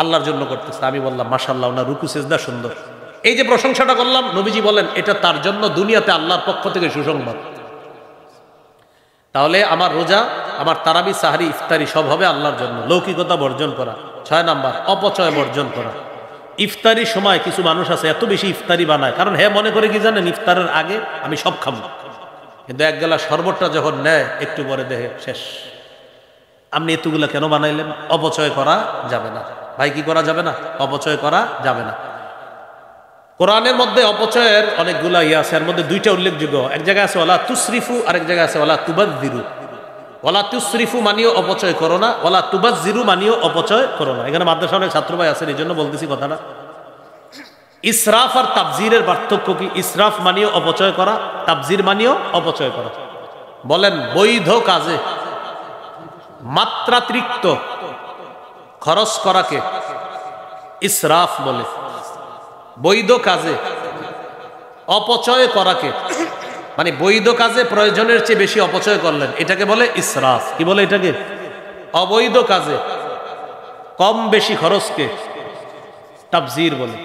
আল্লাহর জন্য করতেছে। আমি বললাম মাশাআল্লাহ, ওনার রুকু সেজদা সুন্দর। এই যে প্রশংসাটা করলাম, নবীজি বলেন এটা তার জন্য দুনিয়াতে আল্লাহর পক্ষ থেকে সুসংবাদ। তাহলে আমার রোজা, আমার তারাবি, সাহরি, ইফতারি সব হবে আল্লাহর জন্য। লৌকিকতা বর্জন করা। 6 নাম্বার অপচয় বর্জন করা। ইফতারির সময় কিছু মানুষ আছে এত বেশি ইফতারি বানায়, কারণ হ্যাঁ মনে করে কি জানেন, ইফতারের আগে আমি সব খাবো, কিন্তু এক গেলা শরবতটা যখন নেয় একটু পরে দেখে শেষ। আপনি এতগুলা কেন বানাইলেন? অপচয় করা যাবে না ভাই। কি করা যাবে না? অপচয় করা যাবে না। কোরআনের মধ্যে অপচয়ের অনেকগুলা আছে, এর মধ্যে 2টা উল্লেখযোগ্য। এক জায়গায় আছে ওয়ালা তুসরিফু, আরেক জায়গায় আছে ওয়ালা তুবাযজিরু। ওয়ালা তুসরিফু মানিও অপচয় করো না, ওয়ালা তুবাযজিরু মানিও অপচয় করো না। এখানে মাদ্রাসা অনেক ছাত্র ভাই আছেন, এই জন্য বলতেছি কথাটা। ইসরাফ আর তাবজিরের পার্থক্য কি? ইসরাফ মানিও অপচয় করা, তাবজির মানিও অপচয় করা। বলেন বৈধ কাজে মাত্রাতিরিক্ত খরচ করাকে ইসরাফ বলে, বৈধ কাজে অপচয় করাকে, মানে বৈধ কাজে প্রয়োজনের চেয়ে বেশি অপচয় করলেন, এটাকে বলে ইসরাফ। কি বলে এটাকে? অবৈধ কাজে কম বেশি খরচকে তাবজির বলে।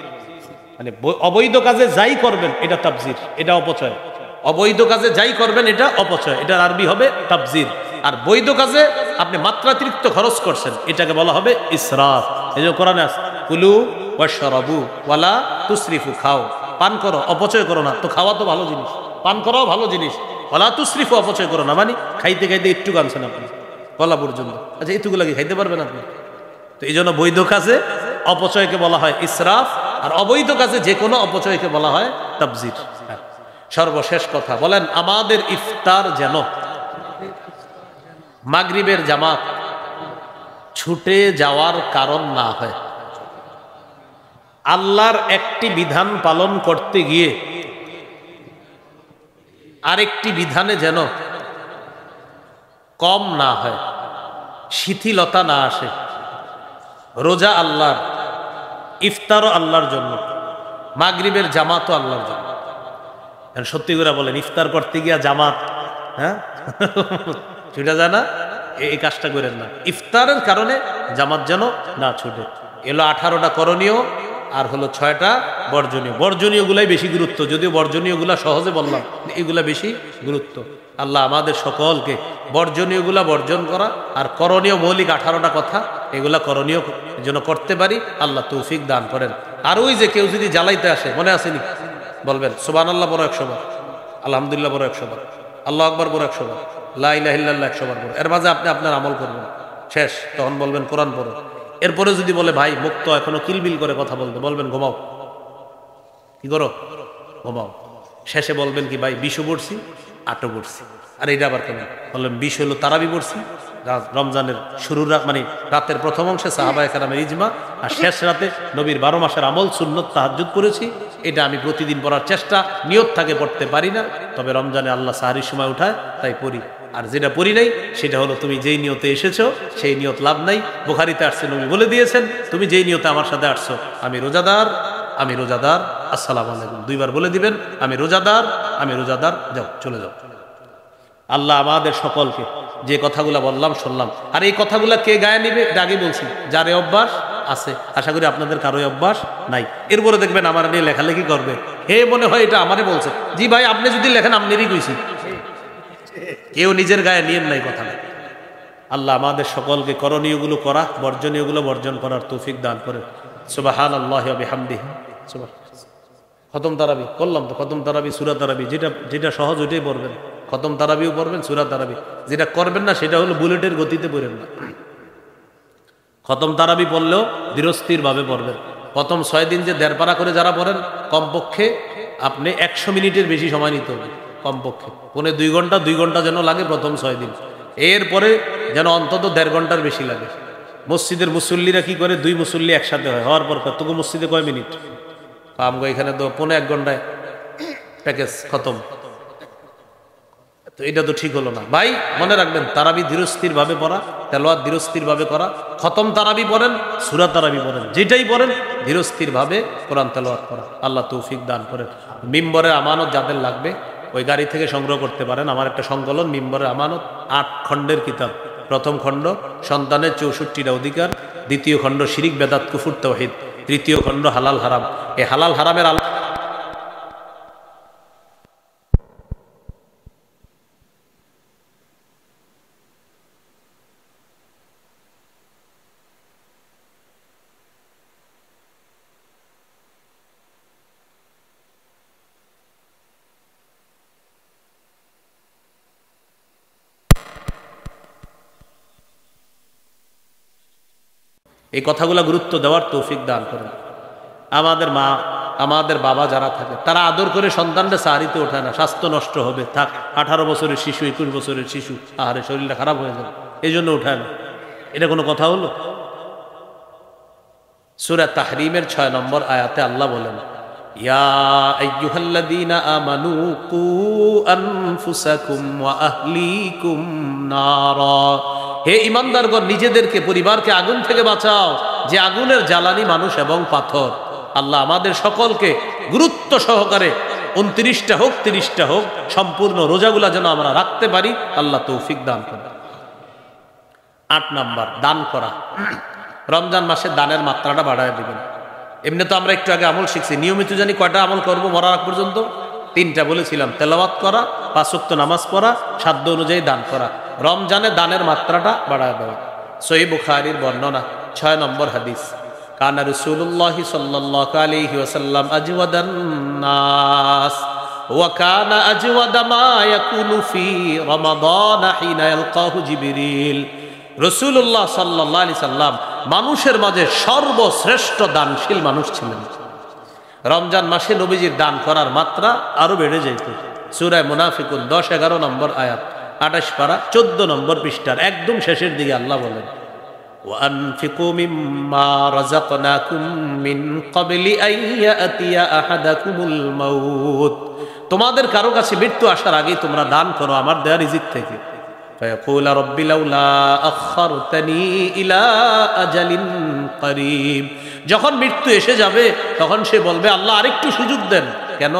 মানে অবৈধ কাজে যাই করবেন এটা তাবজির, এটা অপচয়। অবৈধ কাজে যাই করবেন এটা অপচয়, এটার আরবি হবে তাবজির। আর বৈধ কাজে আপনি মাত্রাতিরিক্ত খরচ করছেন, এটাকে বলা হবে ইসরাফ। এই যে কোরআনে আছে কুলু ওয়াশরাবু ওয়ালা তুসরিফু, খাও পান করো অপচয় করো না। তো খাওয়া তো ভালো জিনিস, পান করাও ভালো জিনিস, ওয়ালা তুসরিফু অপচয় করো না মানে খাইতে খাইতে একটু আনছেন আপনি গলা পর্যন্ত, আচ্ছা এটুকু কি খাইতে পারবেন আপনি? তো এই জন্য বৈধ কাজে অপচয়কে বলা হয় ইসরাফ, আর অবৈধ কাজে যে কোনো অপচয়কে বলা হয় তাবজির। সর্বশেষ কথা বলেন, আমাদের ইফতার যেন মাগরিবের জামাত ছুটে যাওয়ার কারণ না হয়। আল্লাহর একটি বিধান পালন করতে গিয়ে আরেকটি বিধানে যেন কম না হয়, শিথিলতা না আসে। রোজা আল্লাহর, ইফতারও আল্লাহর জন্য, মাগরিবের জামাতও আল্লাহর জন্য। সত্যি করে বলেন, ইফতার করতে গিয়া জামাত ছুটে যায় না, এই কাজটা করেন না। ইফতারের কারণে জামাত যেন না ছুটে। এলো 18টা করণীয় আর হলো 6টা বর্জনীয়। বর্জনীয় গুলাই বেশি গুরুত্ব, যদিও বর্জনীয় গুলা সহজে বললাম, এগুলা বেশি গুরুত্ব। আল্লাহ আমাদের সকলকে বর্জনীয় গুলা বর্জন করা আর করণীয় মৌলিক 18টা কথা এগুলা করণীয় যেন করতে পারি, আল্লাহ তৌফিক দান করেন। আর ওই যে কেউ যদি জ্বালাইতে আসে, মনে আসেনি? বলবেন সুবহানাল্লাহ বড় 100 বার, আলহামদুলিল্লাহ বড় 100 বার, আল্লাহু আকবার বড় 100 বার, লা ইলাহা ইল্লাল্লাহ 100 বার বড়। এর মাঝে আপনি আপনার আমল করবেন, শেষ তখন বলবেন কোরআন পড়ো। এরপরে যদি বলে ভাই মুক্ত এখনো কিলবিল করে কথা বলতে, বলবেন ঘুমাও। কি করো? ঘুমাও। শেষে বলবেন কি ভাই 20 পড়ছি, 8 পড়ছি। আর এটা আবার কেন? বললেন 20 হলো তারাবি পড়ছি, রমজানের শুরুর রাত মানে রাতের প্রথম অংশে সাহাবায়ে কেরামের ইজমা, আর শেষ রাতে নবীর 12 মাসের আমল সুন্নত তাহাজ্জুদ করেছি। এটা আমি প্রতিদিন পড়ার চেষ্টা, নিয়ত থাকে পড়তে পারি না, তবে রমজানে আল্লাহ সাহারির সময় উঠায় তাই পড়ি। আর যেটা পড়ি নাই সেটা হলো তুমি যেই নিয়তে এসেছো সেই নিয়ত লাভ নাই। বুখারীতে আসছে, নবী বলে দিয়েছেন তুমি যেই নিয়তে আমার সাথে আসছো, আমি রোজাদার, আমি রোজাদার, আসসালামু আলাইকুম 2 বার বলে দিবেন, আমি রোজাদার, আমি রোজাদার, যাও চলে যাও। আল্লাহ আমাদের সকলকে যে কথাগুলো বললাম শুনলাম, আর এই কথাগুলো কে গায়ে নিবে এটা আগে বলছি, যার এই অভ্যাস আছে, আশা করি আপনাদের কারোই অভ্যাস নাই। এরপরে দেখবেন আমার নিয়ে লেখালেখি করবে, হে মনে হয় এটা আমারে বলছে। জি ভাই আপনি যদি লেখেন আপনারই কইছি, কেউ নিজের গায়ে নিয়েন নাই কথা। আল্লাহ আমাদের সকলকে করণীয়গুলো করা, বর্জনীয়গুলো বর্জন করার তৌফিক দান করে। সুবহানাল্লাহি ওয়া বিহামদিহি। খতম তারাবি করলাম তো, খতম তারাবি, সূরা তারাবি, যেটা সহজ ওইটাই পড়বেন। খতম তারাবিও পড়বেন, সূরা তারাবি। যেটা করবেন না সেটা হলো বুলেটের গতিতে পড়েন না। খতম তারাবি পড়লেও ধীরস্থির ভাবে পড়বেন। প্রথম 6 দিন যে 1.5 পারা করে যারা পড়েন, কমপক্ষে আপনি 100 মিনিটের বেশি সময় নিতে হবে, কমপক্ষে 2.25 ঘন্টা যেন লাগে প্রথম 6 দিন। এরপরে যেন অন্তত 1.5 ঘন্টার বেশি লাগে। মসজিদের মুসল্লিরা কি করে, 2 মুসল্লি একসাথে হয়, হওয়ার পর তোকে মসজিদে কয় মিনিট? আমগো এখানে তো 1.5 ঘন্টায় প্যাকেজ খতম। তো এটা তো ঠিক হলো না ভাই। মনে রাখবেন তারাবি ধীরস্থির ভাবে পড়া, তেলাওয়াত ধীরস্থির ভাবে করা। খতম তারাবি পড়েন, সূরা তারাবি পড়েন, যেটাই পড়েন ধীরস্থির ভাবে কোরআন তেলাওয়াত করা। আল্লাহ তৌফিক দান করেন। মিম্বরের আমানত যাদের লাগবে ওই গাড়ি থেকে সংগ্রহ করতে পারেন। আমার একটা সংকলন মিম্বরের আমানত, 8 খণ্ডের কিতাব। প্রথম খণ্ড সন্তানের 64টা অধিকার, দ্বিতীয় খণ্ড শিরিক বেদাত কুফর তাওহীদ, তৃতীয় খণ্ড হালাল হারাম। এই হালাল হারামের এই কথাগুলো গুরুত্ব দেওয়ার তৌফিক দান করেন। আমাদের মা, আমাদের বাবা যারা থাকে তারা আদর করে সন্তানটা সাহারিতে ওঠায় না, স্বাস্থ্য নষ্ট হবে, থাক 18 বছরের শিশু, 21 বছরের শিশু, আহারে শরীরটা খারাপ হয়ে যাবে, এই জন্য উঠায় না। এটা কোনো কথা হলো? সূরা তাহরিমের 6 নম্বর আয়াতে আল্লাহ বলেন, ইয়া আইয়ুহাল্লাযীনা আমানু কু আনফুসাকুম ওয়া আহলিকুম নারা। হে ঈমানদারগণ, নিজেদেরকে, পরিবারকে আগুন থেকে বাঁচাও, যে আগুনের জ্বালানি মানুষ এবং পাথর। আল্লাহ আমাদের সকলকে গুরুত্ব সহকারে 29টা হোক 30টা হোক সম্পূর্ণ রোজাগুলা যেন আমরা রাখতে পারি, আল্লাহ তৌফিক দান করেন। 8 নাম্বার, দান করা। রমজান মাসে দানের মাত্রাটা বাড়ায় দিবেন। এমনি তো আমরা একটু আগে আমল শিখছি, নিয়মিত জানি কয়টা আমল করবো মরার আগ পর্যন্ত? 3টা বলেছিলাম, তেলাওয়াত করা, 5 ওয়াক্ত নামাজ পড়া, সাধ্য অনুযায়ী দান করা। রমজানে দানের মাত্রাটা বাড়ায় দেওয়া। সহিহ বুখারীর বর্ণনা 6 নম্বর হাদিস, কানা রাসূলুল্লাহ সাল্লাল্লাহু আলাইহি ওয়াসাল্লাম আজওয়াদান নাস ওয়া কানা আজওয়াদা মা ইয়াকুনু ফি রমাদান হিনা ইয়ালকাহু জিবরিল। রাসূলুল্লাহ সাল্লাল্লাহু আলাইহি সাল্লাম মানুষের মাঝে সর্বশ্রেষ্ঠ দানশীল মানুষ ছিলেন। রমজান মাসে নবীজির দান করার মাত্রা আরো বেড়ে যেত। সূরা মুনাফিকুন 10-11 নম্বর আয়াত, 28 পারা 14 নম্বর পৃষ্ঠার একদম শেষের দিকে আল্লাহ বলেন, وَأَنْفِقُوا مِمَّا رَزَقْنَاكُمْ مِنْ قَبْلِ أَنْ يَأْتِيَ أَحَدَكُمُ الْمَوْتُ। তোমাদের কারো কাছে মৃত্যু আসার আগেই তোমরা দান করো আমার দেয়া রিজিক থেকে। فَيَقُولَ رَبِّ لَوْلَا أَخَّرْتَنِي إِلَى أَجَلٍ قَرِيبٍ। যখন মৃত্যু এসে যাবে তখন সে বলবে, আল্লাহ আরেকটু সুযোগ দেন। কেন?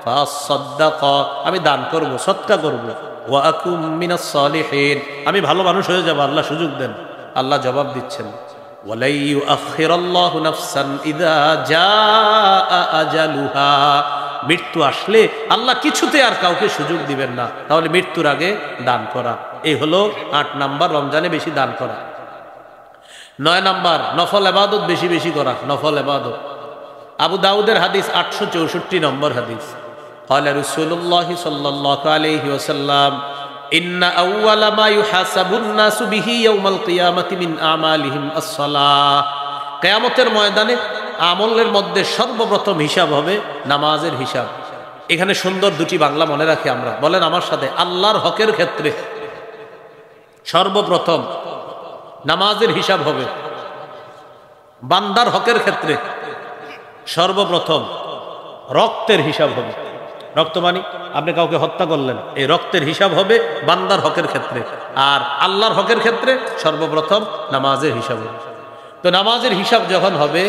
فَأَصَّدَّقَ, আমি দান করব, সদকা করব। وَأَكُن مِّنَ الصَّالِحِينَ, আমি ভালো মানুষ হয়ে যাব, আল্লাহ সুযোগ দেন। আল্লাহ জবাব দিচ্ছেন, ওয়ালাই ইউআখিরাল্লাহু নাফসান ইযা জাআ আজালুহা। মৃত্যু আসলে আল্লাহ কিছুতে আর কাউকে সুযোগ দিবেন না। তাহলে মৃত্যুর আগে দান করা, এই হলো 8 নাম্বার, রমজানে বেশি দান করা। 9 নাম্বার, নফল ইবাদত বেশি বেশি করা, নফল ইবাদত। আবু দাউদের হাদিস 864 নম্বর হাদিস, ক্বালা রাসূলুল্লাহ সাল্লাল্লাহু আলাইহি ওয়াসাল্লাম, ইন্না আউওয়ালা মা ইউহাসাবুন নাসু বিহি ইয়াউমাল কিয়ামাতি মিন আমালিহিম আস-সালাহ। কিয়ামতের ময়দানে আমলের মধ্যে সর্বপ্রথম হিসাব হবে নামাজের হিসাব। এখানে সুন্দর দুটি বাংলা মনে রাখি আমরা, বলেন আমার সাথে, আল্লাহর হকের ক্ষেত্রে সর্বপ্রথম নামাজের হিসাব হবে, বান্দার হকের ক্ষেত্রে সর্বপ্রথম রক্তের হিসাব হবে। রক্ত মানে আপনি কাউকে হত্যা করলেন, এই রক্তের হিসাব হবে বান্দার হকের ক্ষেত্রে। আর আল্লাহর হকের ক্ষেত্রে সর্বপ্রথম নামাজের হিসাব হবে। তো নামাজের হিসাব যখন হবে,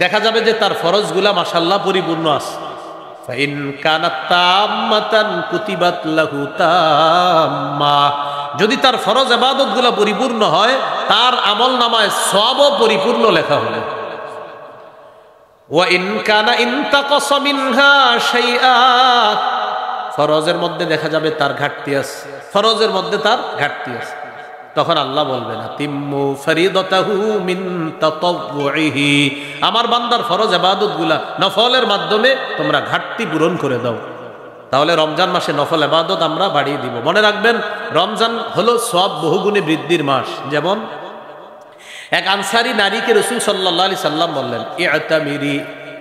দেখা যাবে যে তার ফরজগুলা মাশাআল্লাহ পরিপূর্ণ আছে। ফাইন কানাত তাম্মাতান কুতিবাত লাহু তাম্মা, যদি তার ফরজ ইবাদতগুলা পরিপূর্ণ হয়, তার আমলনামায় সওয়াবও পরিপূর্ণ লেখা হবে। ওয়া ইন কানা ইনতাকাসা মিনহা শাইআ, ফরজের মধ্যে দেখা যাবে তার ঘাটতি আছে, ফরজের মধ্যে তার ঘাটতি আছে, তখন আল্লাহ বলবেন, তিম্মু ফরিদাতাহু মিন তাতাওউহি, আমার বান্দার ফরজ ইবাদতগুলা নফলের মাধ্যমে তোমরা ঘাটতি পূরণ করে দাও। তাহলে রমজান মাসে নফল ইবাদত আমরা বাড়িয়ে দিব। মনে রাখবেন, রমজান হলো সওয়াব বহুগুণে বৃদ্ধির মাস। যেমন এক আনসারী নারীকে রাসূল সাল্লাল্লাহু আলাইহি সাল্লাম বললেন, ইআতামিরি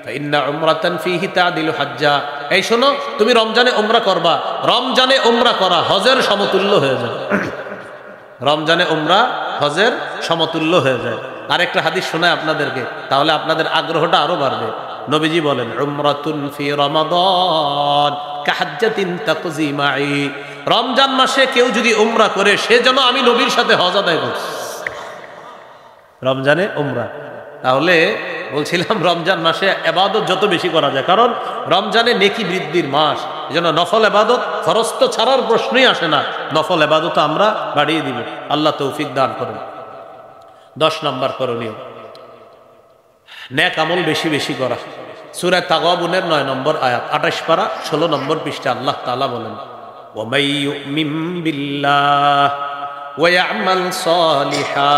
ফাইন্না উমরাতান ফীহি তা'দিলু হাজ্জা, এই শোনো, তুমি রমজানে উমরা করবা, রমজানে উমরা করা হজের সমতুল্য হয়ে যায়। রমজানে উমরা হজের সমতুল্য হয়ে যায়। আরেকটা হাদিস শোনায় আপনাদেরকে, তাহলে আপনাদের আগ্রহটা আরো বাড়বে। নবীজি বলেন, উমরাতুন ফি রমাদান কাহাজ্জাতিন তাকজি মাই, রমজান মাসে কেউ যদি উমরা করে, সে যেন আমি নবীর সাথে হজ আদায় করছি। রমজানে উমরা, তাহলে বলছিলাম রমজান মাসে ইবাদত যত বেশি করা যায়, কারণ রমজানে নেকি বৃদ্ধির মাস, এজন্য নফল ইবাদত, ফরজ তো ছাড়ার প্রশ্নই আসে না, নফল ইবাদত আমরা বাড়িয়ে দিব। আল্লাহ তৌফিক দান করুন। 10 নম্বর করণীয়, নেক আমল বেশি বেশি করা। সূরা তাগাবুনের 9 নম্বর আয়াত, 28 পারা 16 নম্বর পৃষ্ঠা আল্লাহ তাআলা বলেন, ওয়া মাই ইউমিন বিল্লাহ ওয়া ইয়ামাল সালিহা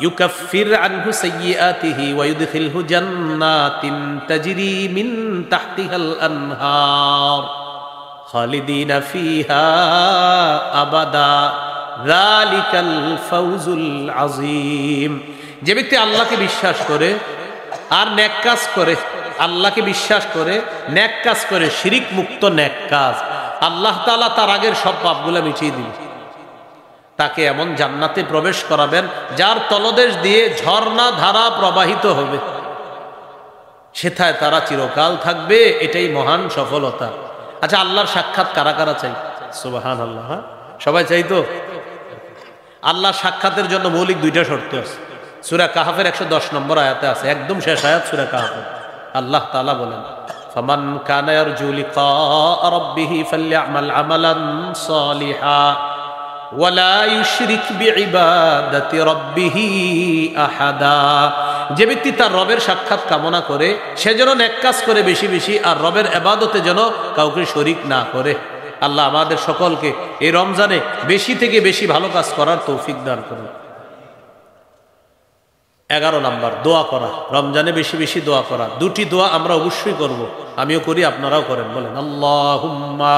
ইউকাফির আনহু সাইয়্যাতিহি ওয়া ইউদখিলহু জান্নাতিন তাজরি মিন তাহতিহাল আনহার খালিদিনা ফিহা আবাদা যালিকাল ফাউজুল আযীম। যে ব্যক্তি আল্লাহকে বিশ্বাস করে আর নেক কাজ করে, আল্লাহকে বিশ্বাস করে নেক কাজ করে, শিরিক মুক্ত নেক কাজ, আল্লাহ তাআলা তার আগের সব পাপগুলো মিটিয়ে দিবেন। তাকে এমন জান্নাতে প্রবেশ করাবেন যার তলদেশ দিয়ে ঝর্ণা ধারা প্রবাহিত হবে, সেথায় তারা চিরকাল থাকবে। এটাই মহান সফলতা। আচ্ছা, আল্লাহর সাক্ষাৎ কারা কারা চাই? সুবহানাল্লাহ, সবাই চাই তো? আল্লাহর সাক্ষাতের জন্য মৌলিক 2টা শর্ত আছে। সূরা কাহফের 110 নম্বর আয়াতে আছে, একদম শেষ আয়াত সূরা কাহফের। আল্লাহ তাআলা বলেন, ফামান কানা ইয়ারজু লিকা রাব্বিহি ফালইআমাল আমালান সালিহা ওয়ালা ইউশরিক বিইবাদাতি রাব্বিহি আহাদা। যে ব্যক্তি তার রবের সাক্ষাৎ কামনা করে, সে যেন নেক কাজ করে বেশি বেশি, আর রবের ইবাদতে যেন কাউকে শরীক না করে। আল্লাহ আমাদের সকলকে এই রমজানে বেশি থেকে বেশি ভালো কাজ করার তৌফিক দান করুন। 11 নাম্বার দোয়া করা, রমজানে বেশি বেশি দোয়া করা। দুটি দোয়া আমরা অবশ্যই করব, আমিও করি, আপনারাও করেন। বলেন আল্লাহুম্মা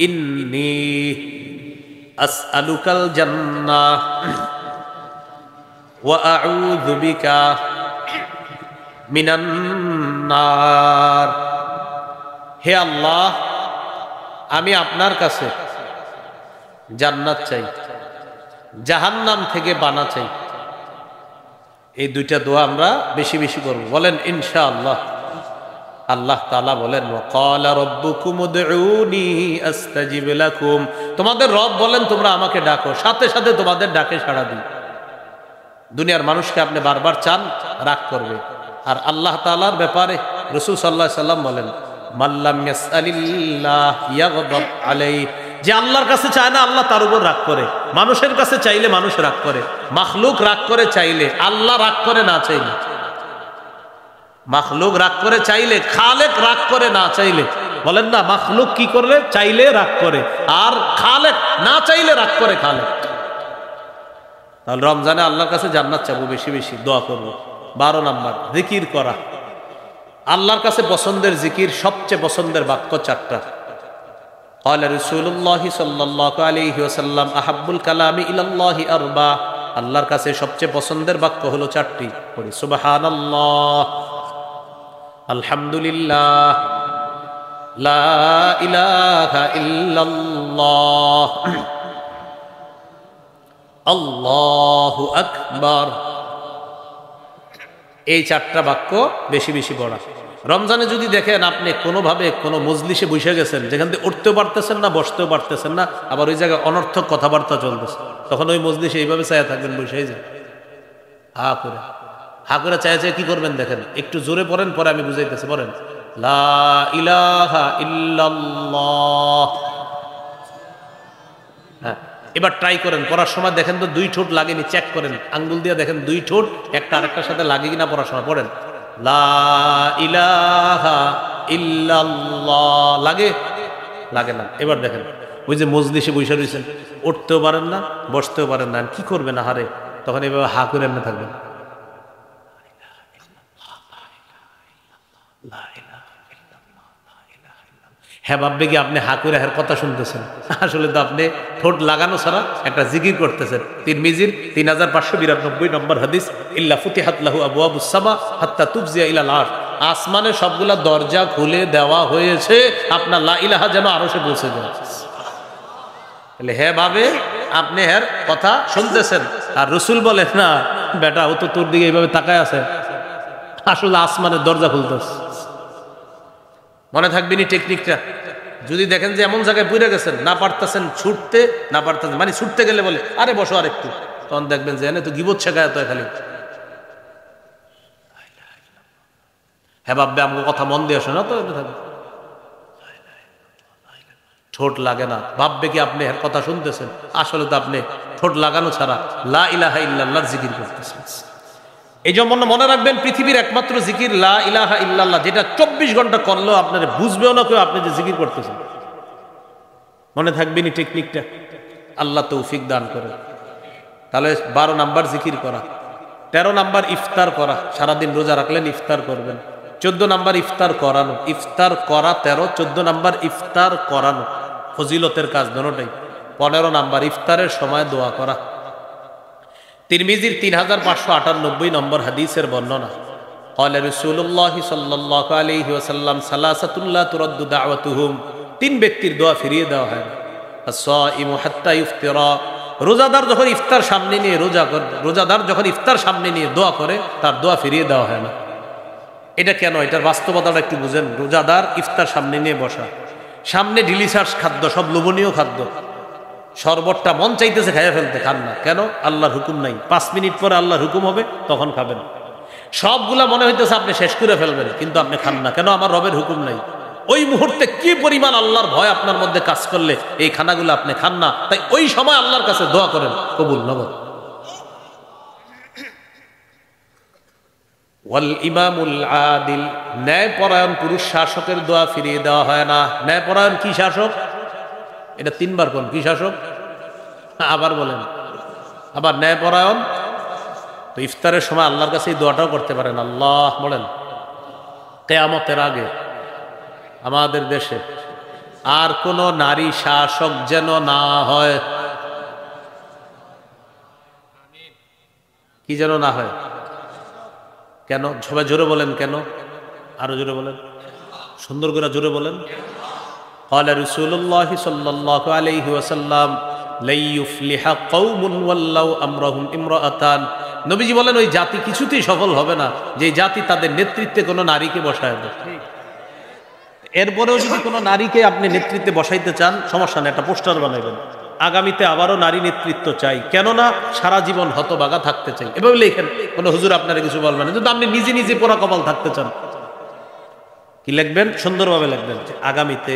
ইন্নী আসআলুকাল জান্নাহ ওয়া আউযু বিকা মিনান নার। হে আল্লাহ, আমি আপনার কাছে জান্নাত চাই, জাহান্নাম থেকে বানা চাই। এই দুইটা দোয়া আমরা বেশি বেশি করব। বলেন ইনশাআল্লাহ। আল্লাহ তাআলা বলেন ওয়া ক্বালা রাব্বুকুম উদউনি আস্তাজিব লাকুম। তোমাদের রব বলেন তোমরা আমাকে ডাকো, সাথে সাথে তোমাদের ডাকে সাড়া দিই। দুনিয়ার মানুষকে আপনি বারবার চান, রাগ করবে। আর আল্লাহ তাআলার ব্যাপারে রাসূল সাল্লাল্লাহু আলাইহি সাল্লাম বলেন মাল্লাম ইয়াসআলিল্লাহ ইয়াগদাব আলাইহি। যে আল্লাহর কাছে চায় না, আল্লাহ তার উপর রাগ করে। মানুষের কাছে চাইলে মানুষ রাগ করে, মাখলুক রাগ করে চাইলে, আল্লাহ রাগ করে না চাইলে। মাখলুক রাগ করে চাইলে, খালেক রাগ করে না চাইলে। বলেন না, মাখলুক কি করলে চাইলে রাগ করে, আর খালেক না চাইলে রাগ করে খালেক। তাহলে রমজানে আল্লাহর কাছে জান্নাত চাবো, বেশি বেশি দোয়া করবো। 12 নাম্বার জিকির করা। আল্লাহর কাছে পছন্দের জিকির, সবচেয়ে পছন্দের বাক্য 4টা। قال رسول الله صلى الله عليه وسلم احب الكلام الى الله اربع। আল্লাহর কাছে সবচেয়ে পছন্দের বাক্য হলো 4টি। পড়ি সুবহানাল্লাহ, আলহামদুলিল্লাহ, লা ইলাহা ইল্লাল্লাহ, আল্লাহু আকবার। এই 4টা বাক্য বেশি বেশি পড়া। রমজানে যদি দেখেন আপনি কোনোভাবে কোনো মজলিসে বসে গেছেন, যেখান থেকে উঠতেও পারতেছেন না, বসতেও পারতেছেন না, আবার ওই জায়গায় অনর্থক কথাবার্তা চলতেছে, তখন ওই মজলিসে এইভাবে চায়া থাকবেন, বসেই যান হা করে। হা করে চায়া চায়া কি করবেন দেখেন, একটু জোরে পড়েন, পরে আমি বুঝাইতেছি। পড়েন লা ইলাহা ইল্লাল্লাহ। হ্যাঁ, এবার ট্রাই করেন, পড়ার সময় দেখেন তো 2 ঠোঁট লাগেনি, চেক করেন, আঙ্গুল দিয়ে দেখেন 2 ঠোঁট একটা আরেকটার সাথে লাগে কিনা পড়ার সময়। পড়েন লা ইলাহা ইল্লাল্লাহ। লাগে? লাগে না। এবার দেখেন ওই যে মজলিসে বসে রয়েছেন, উঠতেও পারেন না, বসতেও পারেন না, কি করবেন আহারে? তখন এভাবে হা করে এমনি থাকবেন। হ্যাঁ, ভাববে কি আপনি হা করে হের কথা শুনতেছেন, আসলে তো আপনি ঠোঁট লাগানো ছাড়া একটা জিকির করতেছেন। তিরমিজির 3592 নম্বর হাদিস, ইল্লা ফুতিহাত লাহু আবওয়াবুস সামা হাত্তা তুফজিয়া ইলাল আরশ। আসমানের সবগুলা দরজা খুলে দেওয়া হয়েছে, আপনার লা ইলাহা যেন আরশে পৌঁছে যায়। তাহলে হ্যাঁ ভাবে আপনি হের কথা শুনতেছেন, আর রাসূল বলেন না বেটা ও তো তোর দিকে এইভাবে তাকায় আছে, আসলে আসমানের দরজা খুলতেছে। মনে থাকবেনি টেকনিকটা। যদি দেখেন যে এমন জায়গায় পুড়ে গেছেন, না পারতেছেন ছুটতে, না পারতেছেন মানে ছুটতে গেলে বলে আরে বসো আর একটু, তখন দেখবেন যে এনে তো গিবত শেখায় তো খালি। হ্যাঁ ভাববে আমাকে কথা মন দিয়ে আসে না তো, ঠোঁট লাগে না। ভাববে কি আপনি এর কথা শুনতেছেন, আসলে তো আপনি ঠোঁট লাগানো ছাড়া লা ইলাহা ইল্লাল্লাহর জিকির করতেছেন। এই জন্য মনে রাখবেন, পৃথিবীর একমাত্র জিকির লা ইলাহা ইল্লাল্লাহ, যেটা 24 ঘন্টা করলেও আপনারা বুঝবেও না কেউ আপনি যে জিকির করতেছেন। মনে থাকবেনি টেকনিকটা। আল্লাহ তৌফিক দান করে। তাহলে 12 নাম্বার জিকির করা। 13 নাম্বার ইফতার করা, সারাদিন রোজা রাখলেন ইফতার করবেন। 14 নাম্বার ইফতার করানো। ইফতার করা 13, 14 নাম্বার ইফতার করানো, ফজিলতের কাজ দুটোই। 15 নাম্বার ইফতারের সময় দোয়া করা। তিরমিজির 3598 নম্বর হাদিসের বর্ণনা, قال رسول الله صلى الله عليه وسلم ثلاثة لا ترد دعوتهم। 3 ব্যক্তির দোয়া ফিরিয়ে দেওয়া হয় না। الصائم حتى يفطر। রোজাদার যখন ইফতার সামনে নিয়ে রোজাদার যখন ইফতার সামনে নিয়ে দোয়া করে, তার দোয়া ফিরিয়ে দেওয়া হয় না। এটা কেন? এটার বাস্তবতাটা একটু বুঝেন। রোজাদার ইফতার সামনে নিয়ে বসা, সামনে ডিলিশাস খাদ্য, সব লোভনীয় খাদ্য, শরবতটা মন চাইতেছে খাইয়া ফেলতে, খান না কেন? আল্লাহর হুকুম নাই, 5 মিনিট পরে আল্লাহর হুকুম হবে, তখন খাবেন। সবগুলা মনে হইতেছে আপনি শেষ করে ফেলবেন, কিন্তু আপনি খান না কেন? আমার রবের হুকুম নাই। ওই মুহূর্তে কি পরিমাণ আল্লাহর ভয় আপনার মধ্যে কাজ করলে এই খানাগুলো আপনি খান না। তাই ওই সময় আল্লাহর কাছে দোয়া করেন, কবুল নগদ। ওয়াল ইমামুল আদিল। ন্যায়পরায়ণ পুরুষ শাসকের দোয়া ফিরিয়ে দেওয়া হয় না। ন্যায়পরায়ণ কি শাসক? এটা 3 বার কোন কি শাসক? আবার বলেন। আবার ন্যায়পরায়ণ তো ইফতারের সময় আল্লাহর কাছে এই দোয়াটাও করতে পারেন, আল্লাহ বলেন কিয়ামতের আগে আমাদের দেশে আর কোন নারী শাসক যেন না হয়। কি যেন না হয়? কেন? সবাই জোরে বলেন কেন? আরো জোরে বলেন, সুন্দর করে জোরে বলেন। قال رسول الله صلى الله عليه وسلم لا يفلح قوم ولوا امرهم امرأتان। নবীজি বলেন ওই জাতি কিছুতেই সফল হবে না যে জাতি তাদের নেতৃত্বে কোনো নারীকে বসায় দেয়। এরপরেও যদি কোনো নারীকে আপনি নেতৃত্বে বসাইতে চান, সমস্যা নেই, একটা পোস্টার বানাইবেন, আগামীতে আবারও নারী নেতৃত্ব চাই, কেননা সারা জীবন হতবাগা থাকতে চাই, এভাবে লেখেন। কোনো হুজুর আপনারা কিছু বলবেন না। যদি আপনি নিজে নিজে পোড়া কপাল থাকতে চান, কি লিখবেন? সুন্দরভাবে লিখবেন যে আগামীতে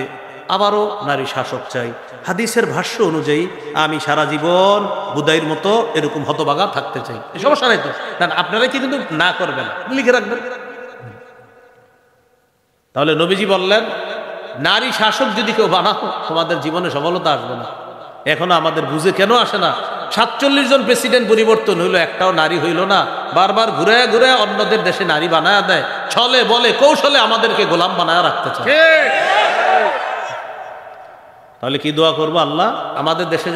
আবারও নারী শাসক চাই, হাদিসের ভাষ্য অনুযায়ী আমি সারা জীবন বুদাইর মতো এরকম হতবাগা থাকতে চাই। এই সমস্যা নাই তো? না, আপনারা কি কিন্তু না করবেন, লিখে রাখবেন। তাহলে নবীজি বললেন নারী শাসক যদি কেউ বানাও তোমাদের জীবনে সফলতা আসবে না। এখনো আমাদের বুঝে কেন আসে না? 47 জন প্রেসিডেন্ট পরিবর্তন হইলো, একটাও নারী হইল না। বারবার ঘুরে ঘুরে অন্যদের দেশে নারী বানায় দেয়, ছলে বলে কৌশলে আমাদেরকে গোলাম বানায় রাখতে চায়। তাহলে কি দোয়া করবো? আল্লাহ আমাদের দেশে